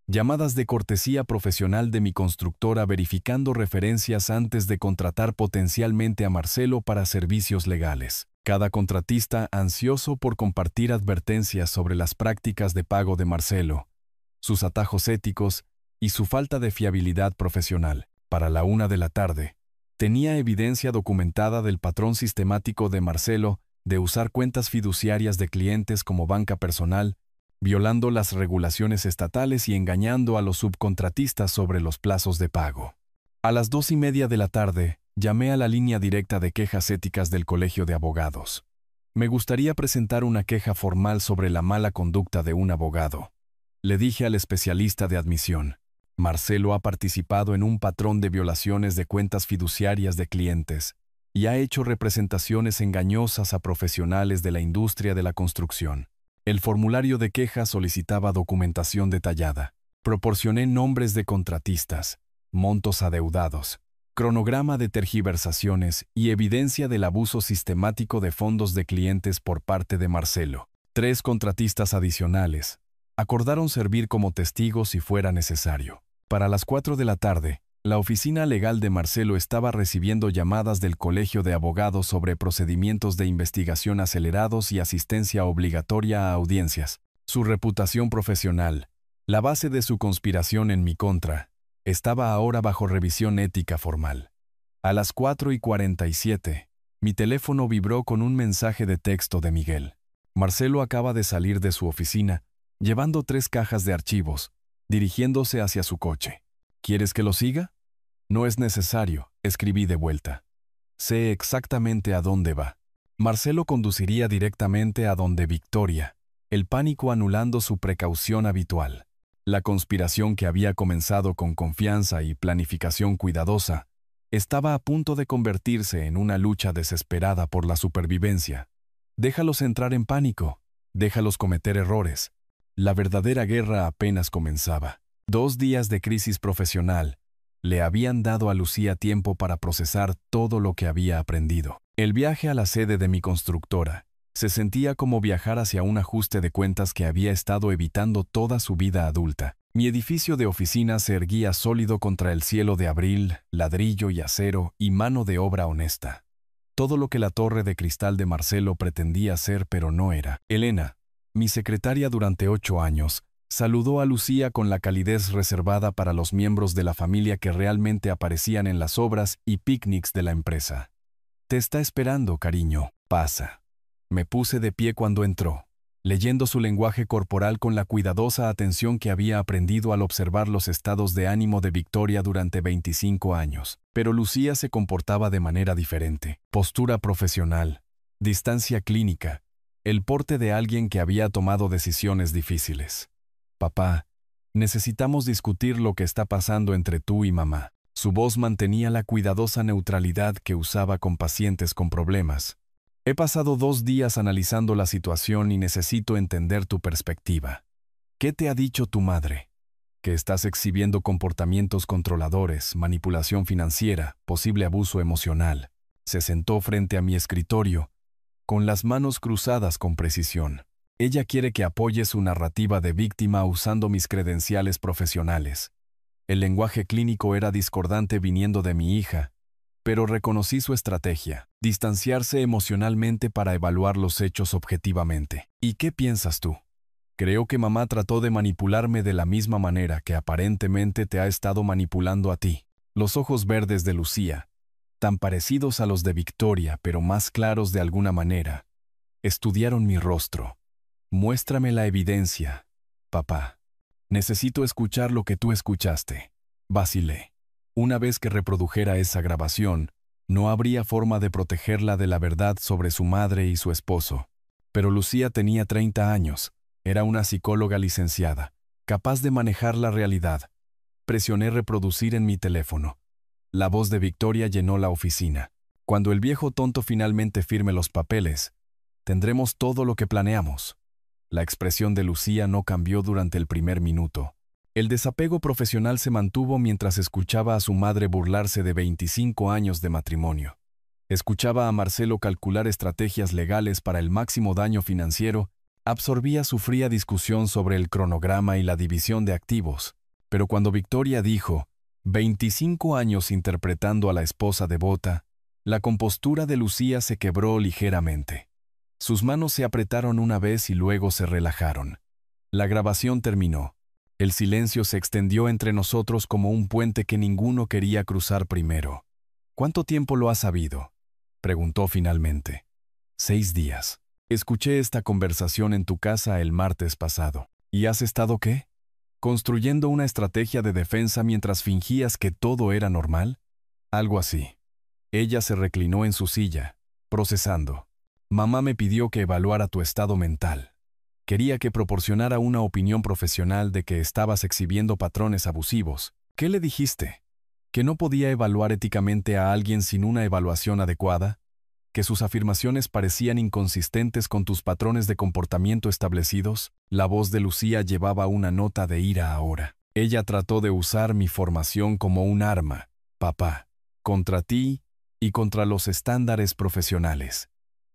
Llamadas de cortesía profesional de mi constructora verificando referencias antes de contratar potencialmente a Marcelo para servicios legales. Cada contratista ansioso por compartir advertencias sobre las prácticas de pago de Marcelo, sus atajos éticos y su falta de fiabilidad profesional. Para la 1 de la tarde, tenía evidencia documentada del patrón sistemático de Marcelo de usar cuentas fiduciarias de clientes como banca personal, violando las regulaciones estatales y engañando a los subcontratistas sobre los plazos de pago. A las 2:30 de la tarde, llamé a la línea directa de quejas éticas del Colegio de Abogados. Me gustaría presentar una queja formal sobre la mala conducta de un abogado. Le dije al especialista de admisión, Marcelo ha participado en un patrón de violaciones de cuentas fiduciarias de clientes y ha hecho representaciones engañosas a profesionales de la industria de la construcción. El formulario de queja solicitaba documentación detallada. Proporcioné nombres de contratistas, montos adeudados, cronograma de tergiversaciones y evidencia del abuso sistemático de fondos de clientes por parte de Marcelo. 3 contratistas adicionales acordaron servir como testigos si fuera necesario. Para las 4 de la tarde, la oficina legal de Marcelo estaba recibiendo llamadas del Colegio de Abogados sobre procedimientos de investigación acelerados y asistencia obligatoria a audiencias. Su reputación profesional, la base de su conspiración en mi contra, Estaba ahora bajo revisión ética formal. A las 4:47, mi teléfono vibró con un mensaje de texto de Miguel. Marcelo acaba de salir de su oficina, llevando 3 cajas de archivos, dirigiéndose hacia su coche. ¿Quieres que lo siga? No es necesario, escribí de vuelta. Sé exactamente a dónde va. Marcelo conduciría directamente a donde Victoria, el pánico anulando su precaución habitual. La conspiración que había comenzado con confianza y planificación cuidadosa estaba a punto de convertirse en una lucha desesperada por la supervivencia. Déjalos entrar en pánico, déjalos cometer errores. La verdadera guerra apenas comenzaba. 2 días de crisis profesional le habían dado a Lucía tiempo para procesar todo lo que había aprendido. El viaje a la sede de mi constructora se sentía como viajar hacia un ajuste de cuentas que había estado evitando toda su vida adulta. Mi edificio de oficina se erguía sólido contra el cielo de abril, ladrillo y acero y mano de obra honesta. Todo lo que la torre de cristal de Marcelo pretendía ser pero no era. Elena, mi secretaria durante 8 años, saludó a Lucía con la calidez reservada para los miembros de la familia que realmente aparecían en las obras y picnics de la empresa. Te está esperando, cariño. Pasa. Me puse de pie cuando entró, leyendo su lenguaje corporal con la cuidadosa atención que había aprendido al observar los estados de ánimo de Victoria durante 25 años. Pero Lucía se comportaba de manera diferente. Postura profesional, distancia clínica, el porte de alguien que había tomado decisiones difíciles. Papá, necesitamos discutir lo que está pasando entre tú y mamá. Su voz mantenía la cuidadosa neutralidad que usaba con pacientes con problemas. He pasado 2 días analizando la situación y necesito entender tu perspectiva. ¿Qué te ha dicho tu madre? Que estás exhibiendo comportamientos controladores, manipulación financiera, posible abuso emocional. Se sentó frente a mi escritorio, con las manos cruzadas con precisión. Ella quiere que apoye su narrativa de víctima usando mis credenciales profesionales. El lenguaje clínico era discordante viniendo de mi hija, pero reconocí su estrategia, distanciarse emocionalmente para evaluar los hechos objetivamente. ¿Y qué piensas tú? Creo que mamá trató de manipularme de la misma manera que aparentemente te ha estado manipulando a ti. Los ojos verdes de Lucía, tan parecidos a los de Victoria, pero más claros de alguna manera, estudiaron mi rostro. Muéstrame la evidencia, papá. Necesito escuchar lo que tú escuchaste. Vacilé. Una vez que reprodujera esa grabación, no habría forma de protegerla de la verdad sobre su madre y su esposo. Pero Lucía tenía 30 años. Era una psicóloga licenciada, capaz de manejar la realidad. Presioné reproducir en mi teléfono. La voz de Victoria llenó la oficina. Cuando el viejo tonto finalmente firme los papeles, tendremos todo lo que planeamos. La expresión de Lucía no cambió durante el primer minuto. El desapego profesional se mantuvo mientras escuchaba a su madre burlarse de 25 años de matrimonio. Escuchaba a Marcelo calcular estrategias legales para el máximo daño financiero, absorbía su fría discusión sobre el cronograma y la división de activos. Pero cuando Victoria dijo, 25 años interpretando a la esposa devota, la compostura de Lucía se quebró ligeramente. Sus manos se apretaron una vez y luego se relajaron. La grabación terminó. El silencio se extendió entre nosotros como un puente que ninguno quería cruzar primero. ¿Cuánto tiempo lo has sabido?, preguntó finalmente. 6 días. Escuché esta conversación en tu casa el martes pasado. ¿Y has estado qué? ¿Construyendo una estrategia de defensa mientras fingías que todo era normal? Algo así. Ella se reclinó en su silla, procesando. Mamá me pidió que evaluara tu estado mental. Quería que proporcionara una opinión profesional de que estabas exhibiendo patrones abusivos. ¿Qué le dijiste? ¿Que no podía evaluar éticamente a alguien sin una evaluación adecuada? ¿Que sus afirmaciones parecían inconsistentes con tus patrones de comportamiento establecidos? La voz de Lucía llevaba una nota de ira ahora. Ella trató de usar mi formación como un arma, papá, contra ti y contra los estándares profesionales.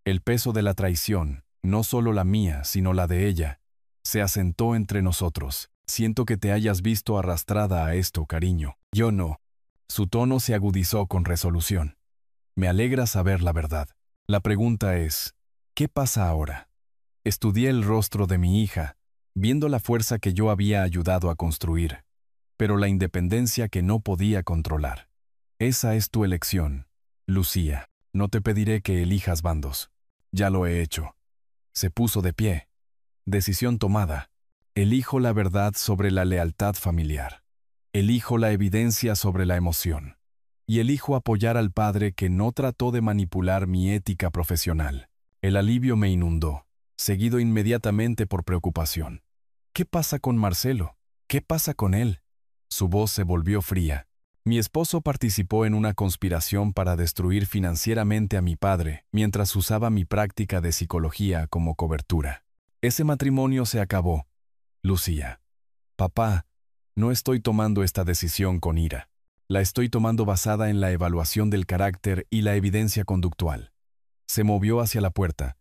El peso de la traición, no solo la mía, sino la de ella, se asentó entre nosotros. Siento que te hayas visto arrastrada a esto, cariño. Yo no. Su tono se agudizó con resolución. Me alegra saber la verdad. La pregunta es, ¿qué pasa ahora? Estudié el rostro de mi hija, viendo la fuerza que yo había ayudado a construir. pero la independencia que no podía controlar. Esa es tu elección, Lucía. No te pediré que elijas bandos. Ya lo he hecho. Se puso de pie. Decisión tomada. Elijo la verdad sobre la lealtad familiar. Elijo la evidencia sobre la emoción. Y elijo apoyar al padre que no trató de manipular mi ética profesional. El alivio me inundó, seguido inmediatamente por preocupación. ¿Qué pasa con Marcelo? ¿Qué pasa con él? Su voz se volvió fría. Mi esposo participó en una conspiración para destruir financieramente a mi padre mientras usaba mi práctica de psicología como cobertura. Ese matrimonio se acabó. Lucía. Papá, no estoy tomando esta decisión con ira. La estoy tomando basada en la evaluación del carácter y la evidencia conductual. Se movió hacia la puerta.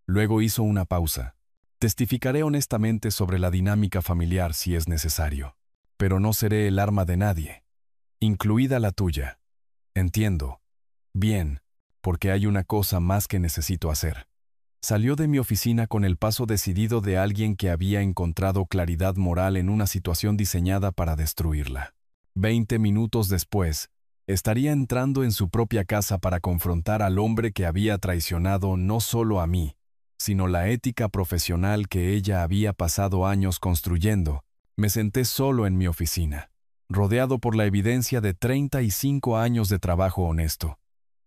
Luego hizo una pausa. Testificaré honestamente sobre la dinámica familiar si es necesario. Pero no seré el arma de nadie, incluida la tuya. Entiendo. Bien, porque hay una cosa más que necesito hacer. Salió de mi oficina con el paso decidido de alguien que había encontrado claridad moral en una situación diseñada para destruirla. 20 minutos después, estaría entrando en su propia casa para confrontar al hombre que había traicionado no solo a mí, sino la ética profesional que ella había pasado años construyendo. Me senté solo en mi oficina, rodeado por la evidencia de 35 años de trabajo honesto,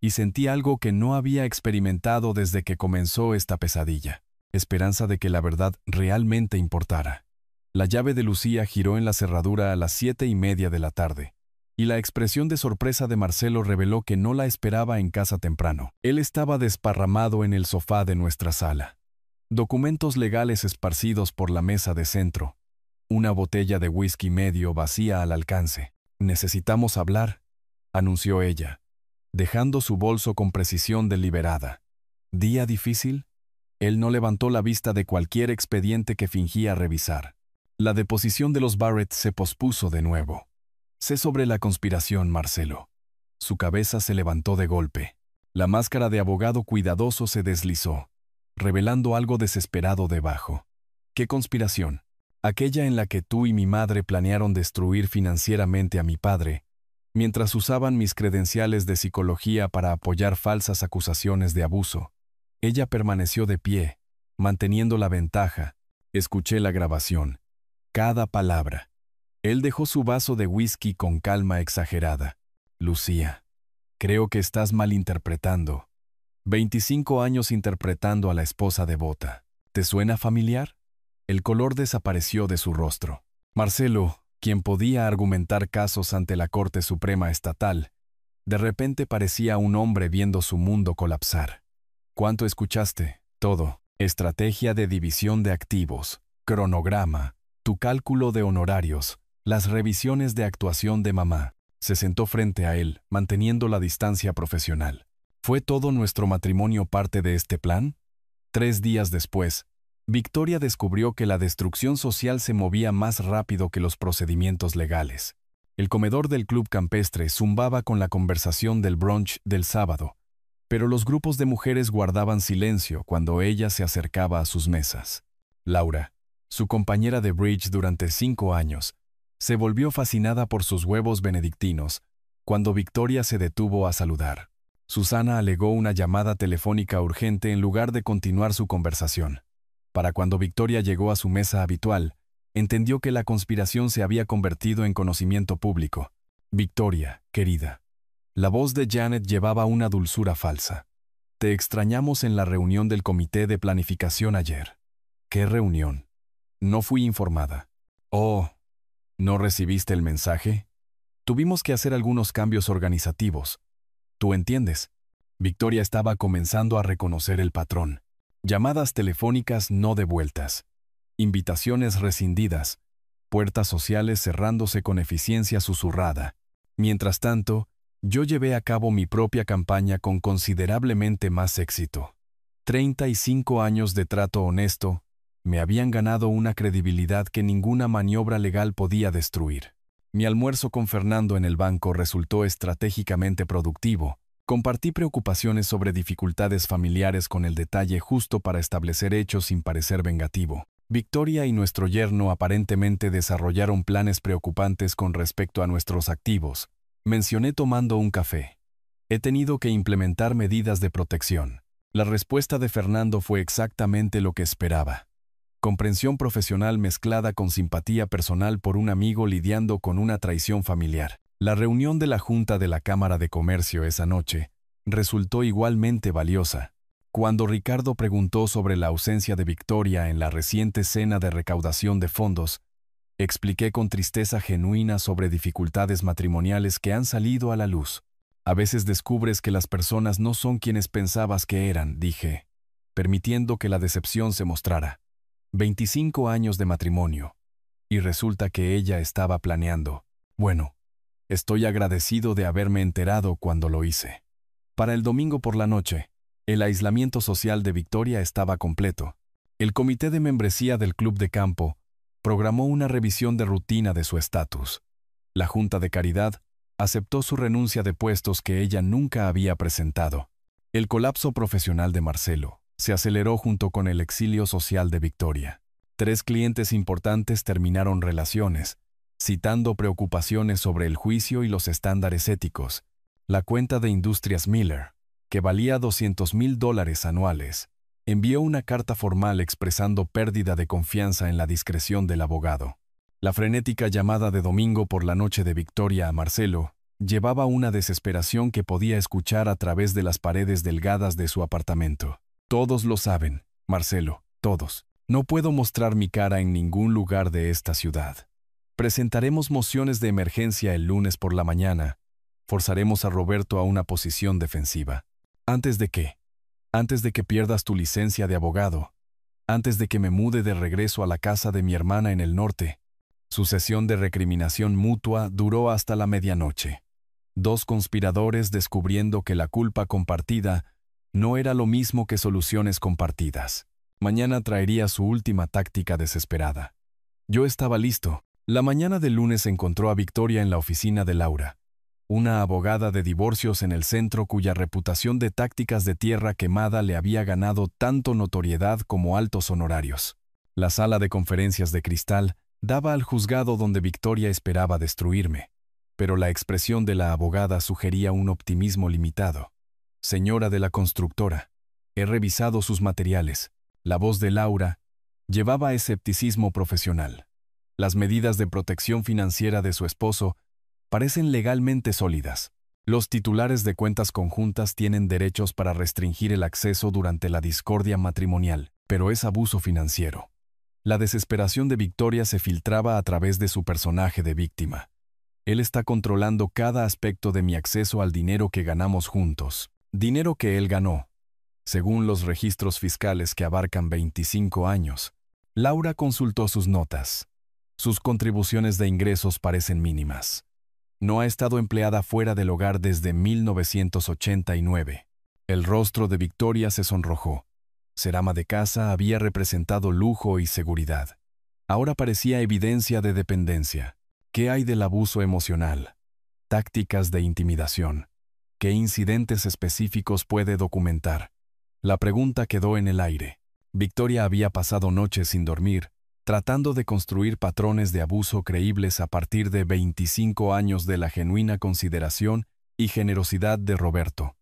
y sentí algo que no había experimentado desde que comenzó esta pesadilla: esperanza de que la verdad realmente importara. La llave de Lucía giró en la cerradura a las 7:30 de la tarde, y la expresión de sorpresa de Marcelo reveló que no la esperaba en casa temprano. Él estaba desparramado en el sofá de nuestra sala. Documentos legales esparcidos por la mesa de centro. Una botella de whisky medio vacía al alcance. «Necesitamos hablar», anunció ella, dejando su bolso con precisión deliberada. ¿Día difícil? Él no levantó la vista de cualquier expediente que fingía revisar. La deposición de los Barrett se pospuso de nuevo. Sé sobre la conspiración, Marcelo. Su cabeza se levantó de golpe. La máscara de abogado cuidadoso se deslizó, revelando algo desesperado debajo. ¿Qué conspiración? Aquella en la que tú y mi madre planearon destruir financieramente a mi padre, mientras usaban mis credenciales de psicología para apoyar falsas acusaciones de abuso. Ella permaneció de pie, manteniendo la ventaja. Escuché la grabación. Cada palabra. Él dejó su vaso de whisky con calma exagerada. Lucía, creo que estás malinterpretando. 25 años interpretando a la esposa devota. ¿Te suena familiar? El color desapareció de su rostro. Marcelo, quien podía argumentar casos ante la Corte Suprema Estatal, de repente parecía un hombre viendo su mundo colapsar. ¿Cuánto escuchaste? Todo. Estrategia de división de activos, cronograma, tu cálculo de honorarios, las revisiones de actuación de mamá. Se sentó frente a él, manteniendo la distancia profesional. ¿Fue todo nuestro matrimonio parte de este plan? 3 días después, Victoria descubrió que la destrucción social se movía más rápido que los procedimientos legales. El comedor del club campestre zumbaba con la conversación del brunch del sábado, pero los grupos de mujeres guardaban silencio cuando ella se acercaba a sus mesas. Laura, su compañera de bridge durante 5 años, se volvió fascinada por sus huevos benedictinos cuando Victoria se detuvo a saludar. Susana alegó una llamada telefónica urgente en lugar de continuar su conversación. Para cuando Victoria llegó a su mesa habitual, entendió que la conspiración se había convertido en conocimiento público. Victoria, querida. La voz de Janet llevaba una dulzura falsa. Te extrañamos en la reunión del comité de planificación ayer. ¿Qué reunión? No fui informada. Oh, ¿no recibiste el mensaje? Tuvimos que hacer algunos cambios organizativos. ¿Tú entiendes? Victoria estaba comenzando a reconocer el patrón. Llamadas telefónicas no devueltas. Invitaciones rescindidas. Puertas sociales cerrándose con eficiencia susurrada. Mientras tanto, yo llevé a cabo mi propia campaña con considerablemente más éxito. 35 años de trato honesto me habían ganado una credibilidad que ninguna maniobra legal podía destruir. Mi almuerzo con Fernando en el banco resultó estratégicamente productivo. Compartí preocupaciones sobre dificultades familiares con el detalle justo para establecer hechos sin parecer vengativo. Victoria y nuestro yerno aparentemente desarrollaron planes preocupantes con respecto a nuestros activos. Mencioné tomando un café. He tenido que implementar medidas de protección. La respuesta de Fernando fue exactamente lo que esperaba. Comprensión profesional mezclada con simpatía personal por un amigo lidiando con una traición familiar. La reunión de la Junta de la Cámara de Comercio esa noche resultó igualmente valiosa. Cuando Ricardo preguntó sobre la ausencia de Victoria en la reciente cena de recaudación de fondos, expliqué con tristeza genuina sobre dificultades matrimoniales que han salido a la luz. A veces descubres que las personas no son quienes pensabas que eran, dije, permitiendo que la decepción se mostrara. 25 años de matrimonio. Y resulta que ella estaba planeando. Bueno, estoy agradecido de haberme enterado cuando lo hice. Para el domingo por la noche, el aislamiento social de Victoria estaba completo. El comité de membresía del club de campo programó una revisión de rutina de su estatus. La Junta de Caridad aceptó su renuncia de puestos que ella nunca había presentado. El colapso profesional de Marcelo se aceleró junto con el exilio social de Victoria. 3 clientes importantes terminaron relaciones, citando preocupaciones sobre el juicio y los estándares éticos. La cuenta de Industrias Miller, que valía $200,000 anuales, envió una carta formal expresando pérdida de confianza en la discreción del abogado. La frenética llamada de domingo por la noche de Victoria a Marcelo llevaba una desesperación que podía escuchar a través de las paredes delgadas de su apartamento. Todos lo saben, Marcelo, todos. No puedo mostrar mi cara en ningún lugar de esta ciudad. Presentaremos mociones de emergencia el lunes por la mañana. Forzaremos a Roberto a una posición defensiva. ¿Antes de qué? Antes de que pierdas tu licencia de abogado. Antes de que me mude de regreso a la casa de mi hermana en el norte. Su sesión de recriminación mutua duró hasta la medianoche. 2 conspiradores descubriendo que la culpa compartida no era lo mismo que soluciones compartidas. Mañana traería su última táctica desesperada. Yo estaba listo. La mañana del lunes encontró a Victoria en la oficina de Laura, una abogada de divorcios en el centro cuya reputación de tácticas de tierra quemada le había ganado tanto notoriedad como altos honorarios. La sala de conferencias de cristal daba al juzgado donde Victoria esperaba destruirme, pero la expresión de la abogada sugería un optimismo limitado. Señora de la constructora, he revisado sus materiales. La voz de Laura llevaba escepticismo profesional. Las medidas de protección financiera de su esposo parecen legalmente sólidas. Los titulares de cuentas conjuntas tienen derechos para restringir el acceso durante la discordia matrimonial, pero es abuso financiero. La desesperación de Victoria se filtraba a través de su personaje de víctima. Él está controlando cada aspecto de mi acceso al dinero que ganamos juntos. Dinero que él ganó. Según los registros fiscales que abarcan 25 años, Laura consultó sus notas. Sus contribuciones de ingresos parecen mínimas. No ha estado empleada fuera del hogar desde 1989. El rostro de Victoria se sonrojó. Ser ama de casa había representado lujo y seguridad. Ahora parecía evidencia de dependencia. ¿Qué hay del abuso emocional? Tácticas de intimidación. ¿Qué incidentes específicos puede documentar? La pregunta quedó en el aire. Victoria había pasado noches sin dormir, tratando de construir patrones de abuso creíbles a partir de 25 años de la genuina consideración y generosidad de Roberto.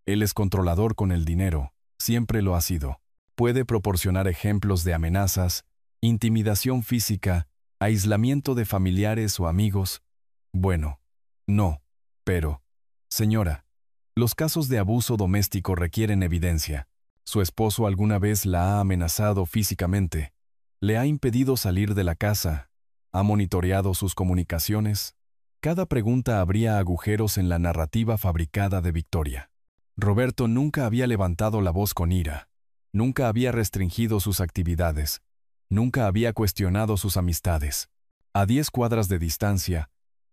Él es controlador con el dinero, siempre lo ha sido. Puede proporcionar ejemplos de amenazas, intimidación física, aislamiento de familiares o amigos. Bueno, no, pero, señora, los casos de abuso doméstico requieren evidencia. Su esposo alguna vez la ha amenazado físicamente. Le ha impedido salir de la casa, ha monitoreado sus comunicaciones. Cada pregunta abría agujeros en la narrativa fabricada de Victoria. Roberto nunca había levantado la voz con ira, nunca había restringido sus actividades, nunca había cuestionado sus amistades. A 10 cuadras de distancia,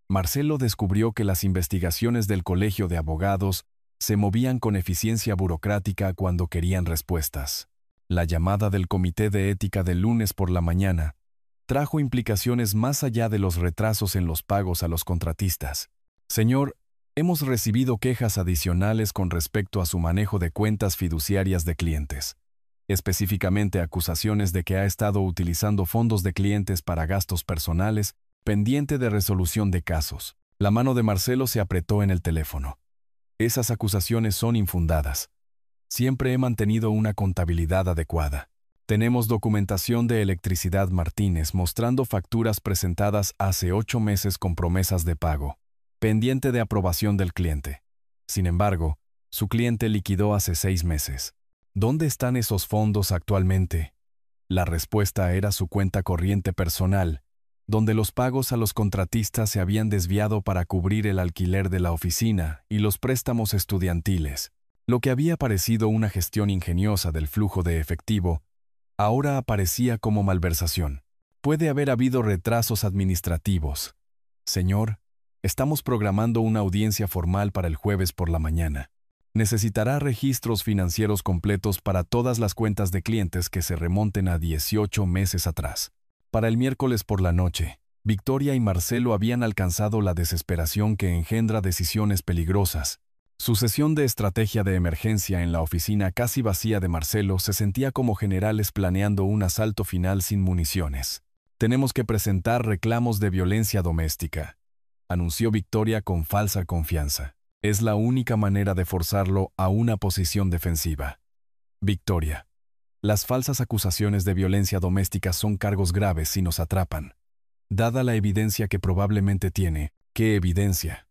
Marcelo descubrió que las investigaciones del Colegio de Abogados se movían con eficiencia burocrática cuando querían respuestas. La llamada del Comité de Ética del lunes por la mañana trajo implicaciones más allá de los retrasos en los pagos a los contratistas. Señor, hemos recibido quejas adicionales con respecto a su manejo de cuentas fiduciarias de clientes. específicamente acusaciones de que ha estado utilizando fondos de clientes para gastos personales, pendiente de resolución de casos. La mano de Marcelo se apretó en el teléfono. Esas acusaciones son infundadas. Siempre he mantenido una contabilidad adecuada. Tenemos documentación de Electricidad Martínez mostrando facturas presentadas hace 8 meses con promesas de pago, pendiente de aprobación del cliente. Sin embargo, su cliente liquidó hace 6 meses. ¿Dónde están esos fondos actualmente? La respuesta era su cuenta corriente personal, donde los pagos a los contratistas se habían desviado para cubrir el alquiler de la oficina y los préstamos estudiantiles. Lo que había parecido una gestión ingeniosa del flujo de efectivo, ahora aparecía como malversación. Puede haber habido retrasos administrativos. Señor, estamos programando una audiencia formal para el jueves por la mañana. Necesitará registros financieros completos para todas las cuentas de clientes que se remonten a 18 meses atrás. Para el miércoles por la noche, Victoria y Marcelo habían alcanzado la desesperación que engendra decisiones peligrosas. Su sesión de estrategia de emergencia en la oficina casi vacía de Marcelo se sentía como generales planeando un asalto final sin municiones. Tenemos que presentar reclamos de violencia doméstica, anunció Victoria con falsa confianza. Es la única manera de forzarlo a una posición defensiva. Victoria. Las falsas acusaciones de violencia doméstica son cargos graves si nos atrapan. Dada la evidencia que probablemente tiene, ¿qué evidencia?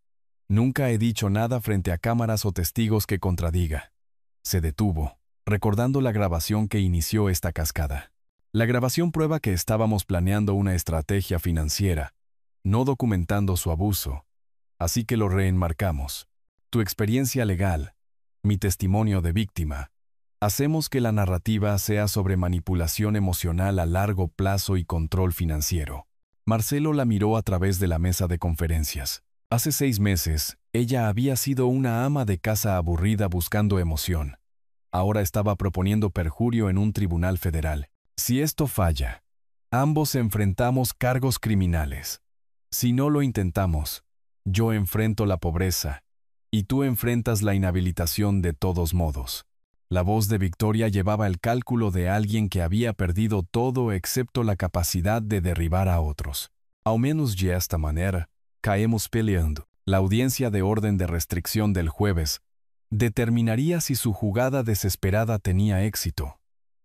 Nunca he dicho nada frente a cámaras o testigos que contradiga. Se detuvo, recordando la grabación que inició esta cascada. La grabación prueba que estábamos planeando una estrategia financiera, no documentando su abuso. Así que lo reenmarcamos. Tu experiencia legal, mi testimonio de víctima. Hacemos que la narrativa sea sobre manipulación emocional a largo plazo y control financiero. Marcelo la miró a través de la mesa de conferencias. Hace 6 meses, ella había sido una ama de casa aburrida buscando emoción. Ahora estaba proponiendo perjurio en un tribunal federal. Si esto falla, ambos enfrentamos cargos criminales. Si no lo intentamos, yo enfrento la pobreza y tú enfrentas la inhabilitación de todos modos. La voz de Victoria llevaba el cálculo de alguien que había perdido todo excepto la capacidad de derribar a otros. Al menos de esta manera, caemos peleando. La audiencia de orden de restricción del jueves determinaría si su jugada desesperada tenía éxito,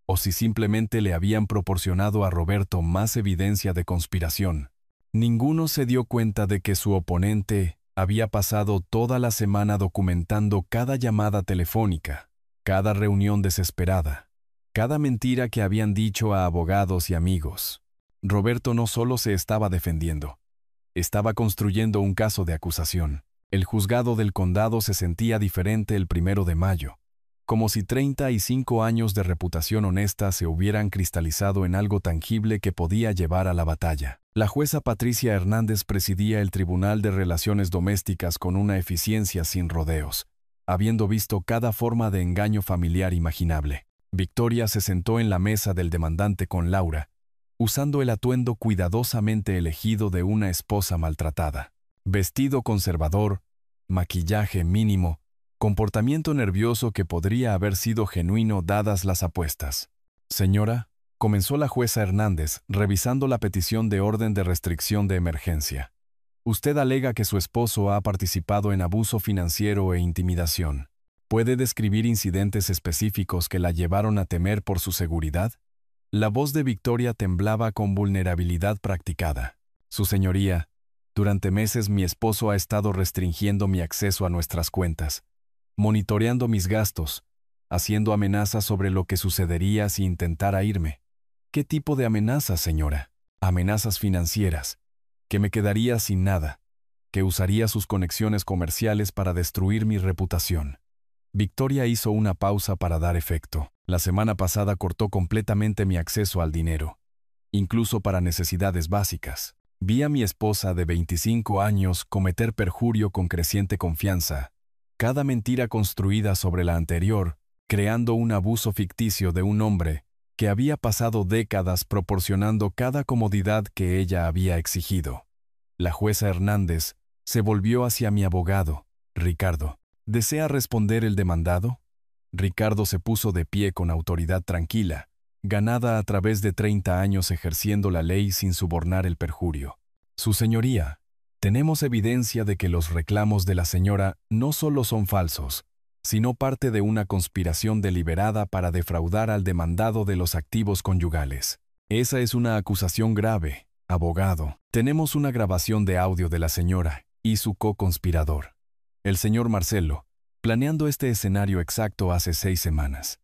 o si simplemente le habían proporcionado a Roberto más evidencia de conspiración. Ninguno se dio cuenta de que su oponente había pasado toda la semana documentando cada llamada telefónica, cada reunión desesperada, cada mentira que habían dicho a abogados y amigos. Roberto no solo se estaba defendiendo, estaba construyendo un caso de acusación. El juzgado del condado se sentía diferente el 1 de mayo, como si 35 años de reputación honesta se hubieran cristalizado en algo tangible que podía llevar a la batalla. La jueza Patricia Hernández presidía el Tribunal de Relaciones Domésticas con una eficiencia sin rodeos, habiendo visto cada forma de engaño familiar imaginable. Victoria se sentó en la mesa del demandante con Laura, usando el atuendo cuidadosamente elegido de una esposa maltratada. Vestido conservador, maquillaje mínimo, comportamiento nervioso que podría haber sido genuino dadas las apuestas. Señora, comenzó la jueza Hernández, revisando la petición de orden de restricción de emergencia. Usted alega que su esposo ha participado en abuso financiero e intimidación. ¿Puede describir incidentes específicos que la llevaron a temer por su seguridad? La voz de Victoria temblaba con vulnerabilidad practicada. Su señoría, durante meses mi esposo ha estado restringiendo mi acceso a nuestras cuentas, monitoreando mis gastos, haciendo amenazas sobre lo que sucedería si intentara irme. ¿Qué tipo de amenazas, señora? Amenazas financieras, que me quedaría sin nada, que usaría sus conexiones comerciales para destruir mi reputación. Victoria hizo una pausa para dar efecto. La semana pasada cortó completamente mi acceso al dinero, incluso para necesidades básicas. Vi a mi esposa de 25 años cometer perjurio con creciente confianza, cada mentira construida sobre la anterior, creando un abuso ficticio de un hombre que había pasado décadas proporcionando cada comodidad que ella había exigido. La jueza Hernández se volvió hacia mi abogado. Ricardo, ¿desea responder el demandado? Ricardo se puso de pie con autoridad tranquila, ganada a través de 30 años ejerciendo la ley sin sobornar el perjurio. Su señoría, tenemos evidencia de que los reclamos de la señora no solo son falsos, sino parte de una conspiración deliberada para defraudar al demandado de los activos conyugales. Esa es una acusación grave, abogado. Tenemos una grabación de audio de la señora y su co-conspirador, el señor Marcelo, planeando este escenario exacto hace 6 semanas.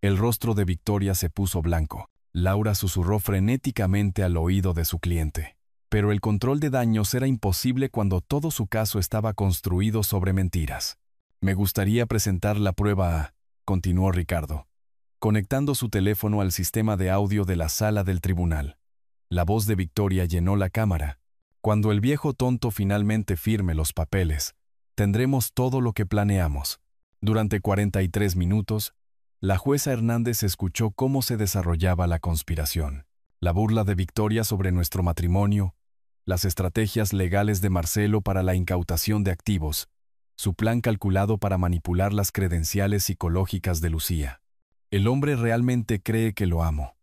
El rostro de Victoria se puso blanco. Laura susurró frenéticamente al oído de su cliente. Pero el control de daños era imposible cuando todo su caso estaba construido sobre mentiras. Me gustaría presentar la prueba a, continuó Ricardo, conectando su teléfono al sistema de audio de la sala del tribunal. La voz de Victoria llenó la cámara. Cuando el viejo tonto finalmente firme los papeles, tendremos todo lo que planeamos. Durante 43 minutos, la jueza Hernández escuchó cómo se desarrollaba la conspiración. La burla de Victoria sobre nuestro matrimonio, las estrategias legales de Marcelo para la incautación de activos, su plan calculado para manipular las credenciales psicológicas de Lucía. El hombre realmente cree que lo amo,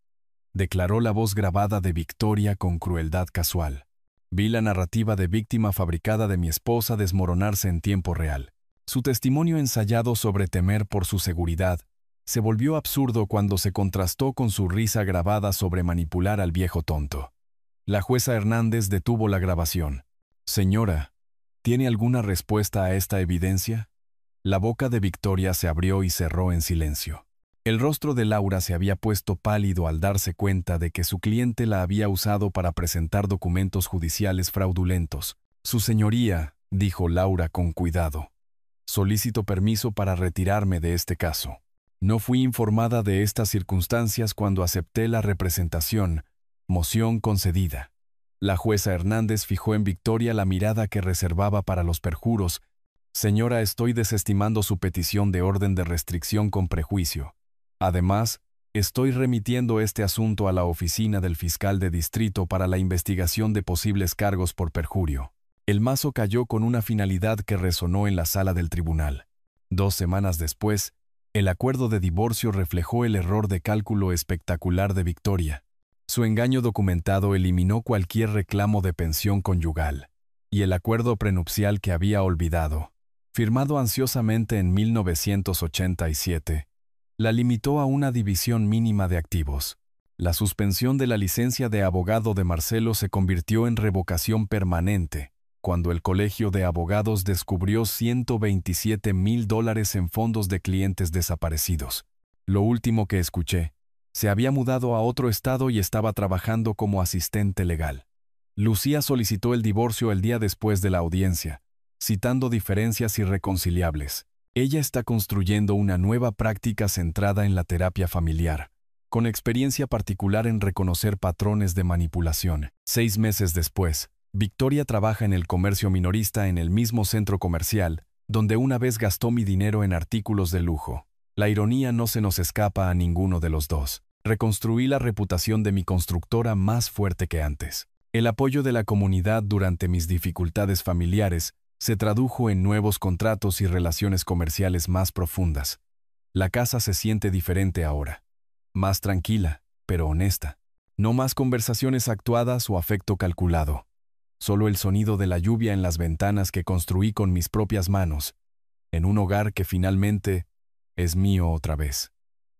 declaró la voz grabada de Victoria con crueldad casual. Vi la narrativa de víctima fabricada de mi esposa desmoronarse en tiempo real. Su testimonio ensayado sobre temer por su seguridad se volvió absurdo cuando se contrastó con su risa grabada sobre manipular al viejo tonto. La jueza Hernández detuvo la grabación. Señora, ¿tiene alguna respuesta a esta evidencia? La boca de Victoria se abrió y cerró en silencio. El rostro de Laura se había puesto pálido al darse cuenta de que su cliente la había usado para presentar documentos judiciales fraudulentos. Su señoría, dijo Laura con cuidado, solicito permiso para retirarme de este caso. No fui informada de estas circunstancias cuando acepté la representación. Moción concedida. La jueza Hernández fijó en Victoria la mirada que reservaba para los perjuros. Señora, estoy desestimando su petición de orden de restricción con prejuicio. Además, estoy remitiendo este asunto a la oficina del fiscal de distrito para la investigación de posibles cargos por perjurio. El mazo cayó con una finalidad que resonó en la sala del tribunal. 2 semanas después, el acuerdo de divorcio reflejó el error de cálculo espectacular de Victoria. Su engaño documentado eliminó cualquier reclamo de pensión conyugal, y el acuerdo prenupcial que había olvidado, firmado ansiosamente en 1987, la limitó a una división mínima de activos. La suspensión de la licencia de abogado de Marcelo se convirtió en revocación permanente, cuando el Colegio de Abogados descubrió $127,000 en fondos de clientes desaparecidos. Lo último que escuché, se había mudado a otro estado y estaba trabajando como asistente legal. Lucía solicitó el divorcio el día después de la audiencia, citando diferencias irreconciliables. Ella está construyendo una nueva práctica centrada en la terapia familiar, con experiencia particular en reconocer patrones de manipulación. 6 meses después, Victoria trabaja en el comercio minorista en el mismo centro comercial, donde una vez gastó mi dinero en artículos de lujo. La ironía no se nos escapa a ninguno de los dos. Reconstruí la reputación de mi constructora más fuerte que antes. El apoyo de la comunidad durante mis dificultades familiares se tradujo en nuevos contratos y relaciones comerciales más profundas. La casa se siente diferente ahora. Más tranquila, pero honesta. No más conversaciones actuadas o afecto calculado. Solo el sonido de la lluvia en las ventanas que construí con mis propias manos, en un hogar que finalmente es mío otra vez.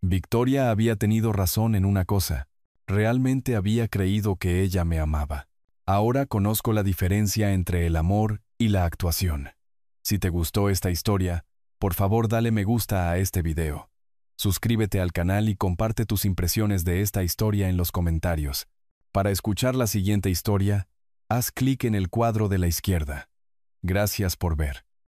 Victoria había tenido razón en una cosa. Realmente había creído que ella me amaba. Ahora conozco la diferencia entre el amor y la actuación. Si te gustó esta historia, por favor dale me gusta a este video. Suscríbete al canal y comparte tus impresiones de esta historia en los comentarios. Para escuchar la siguiente historia, haz clic en el cuadro de la izquierda. Gracias por ver.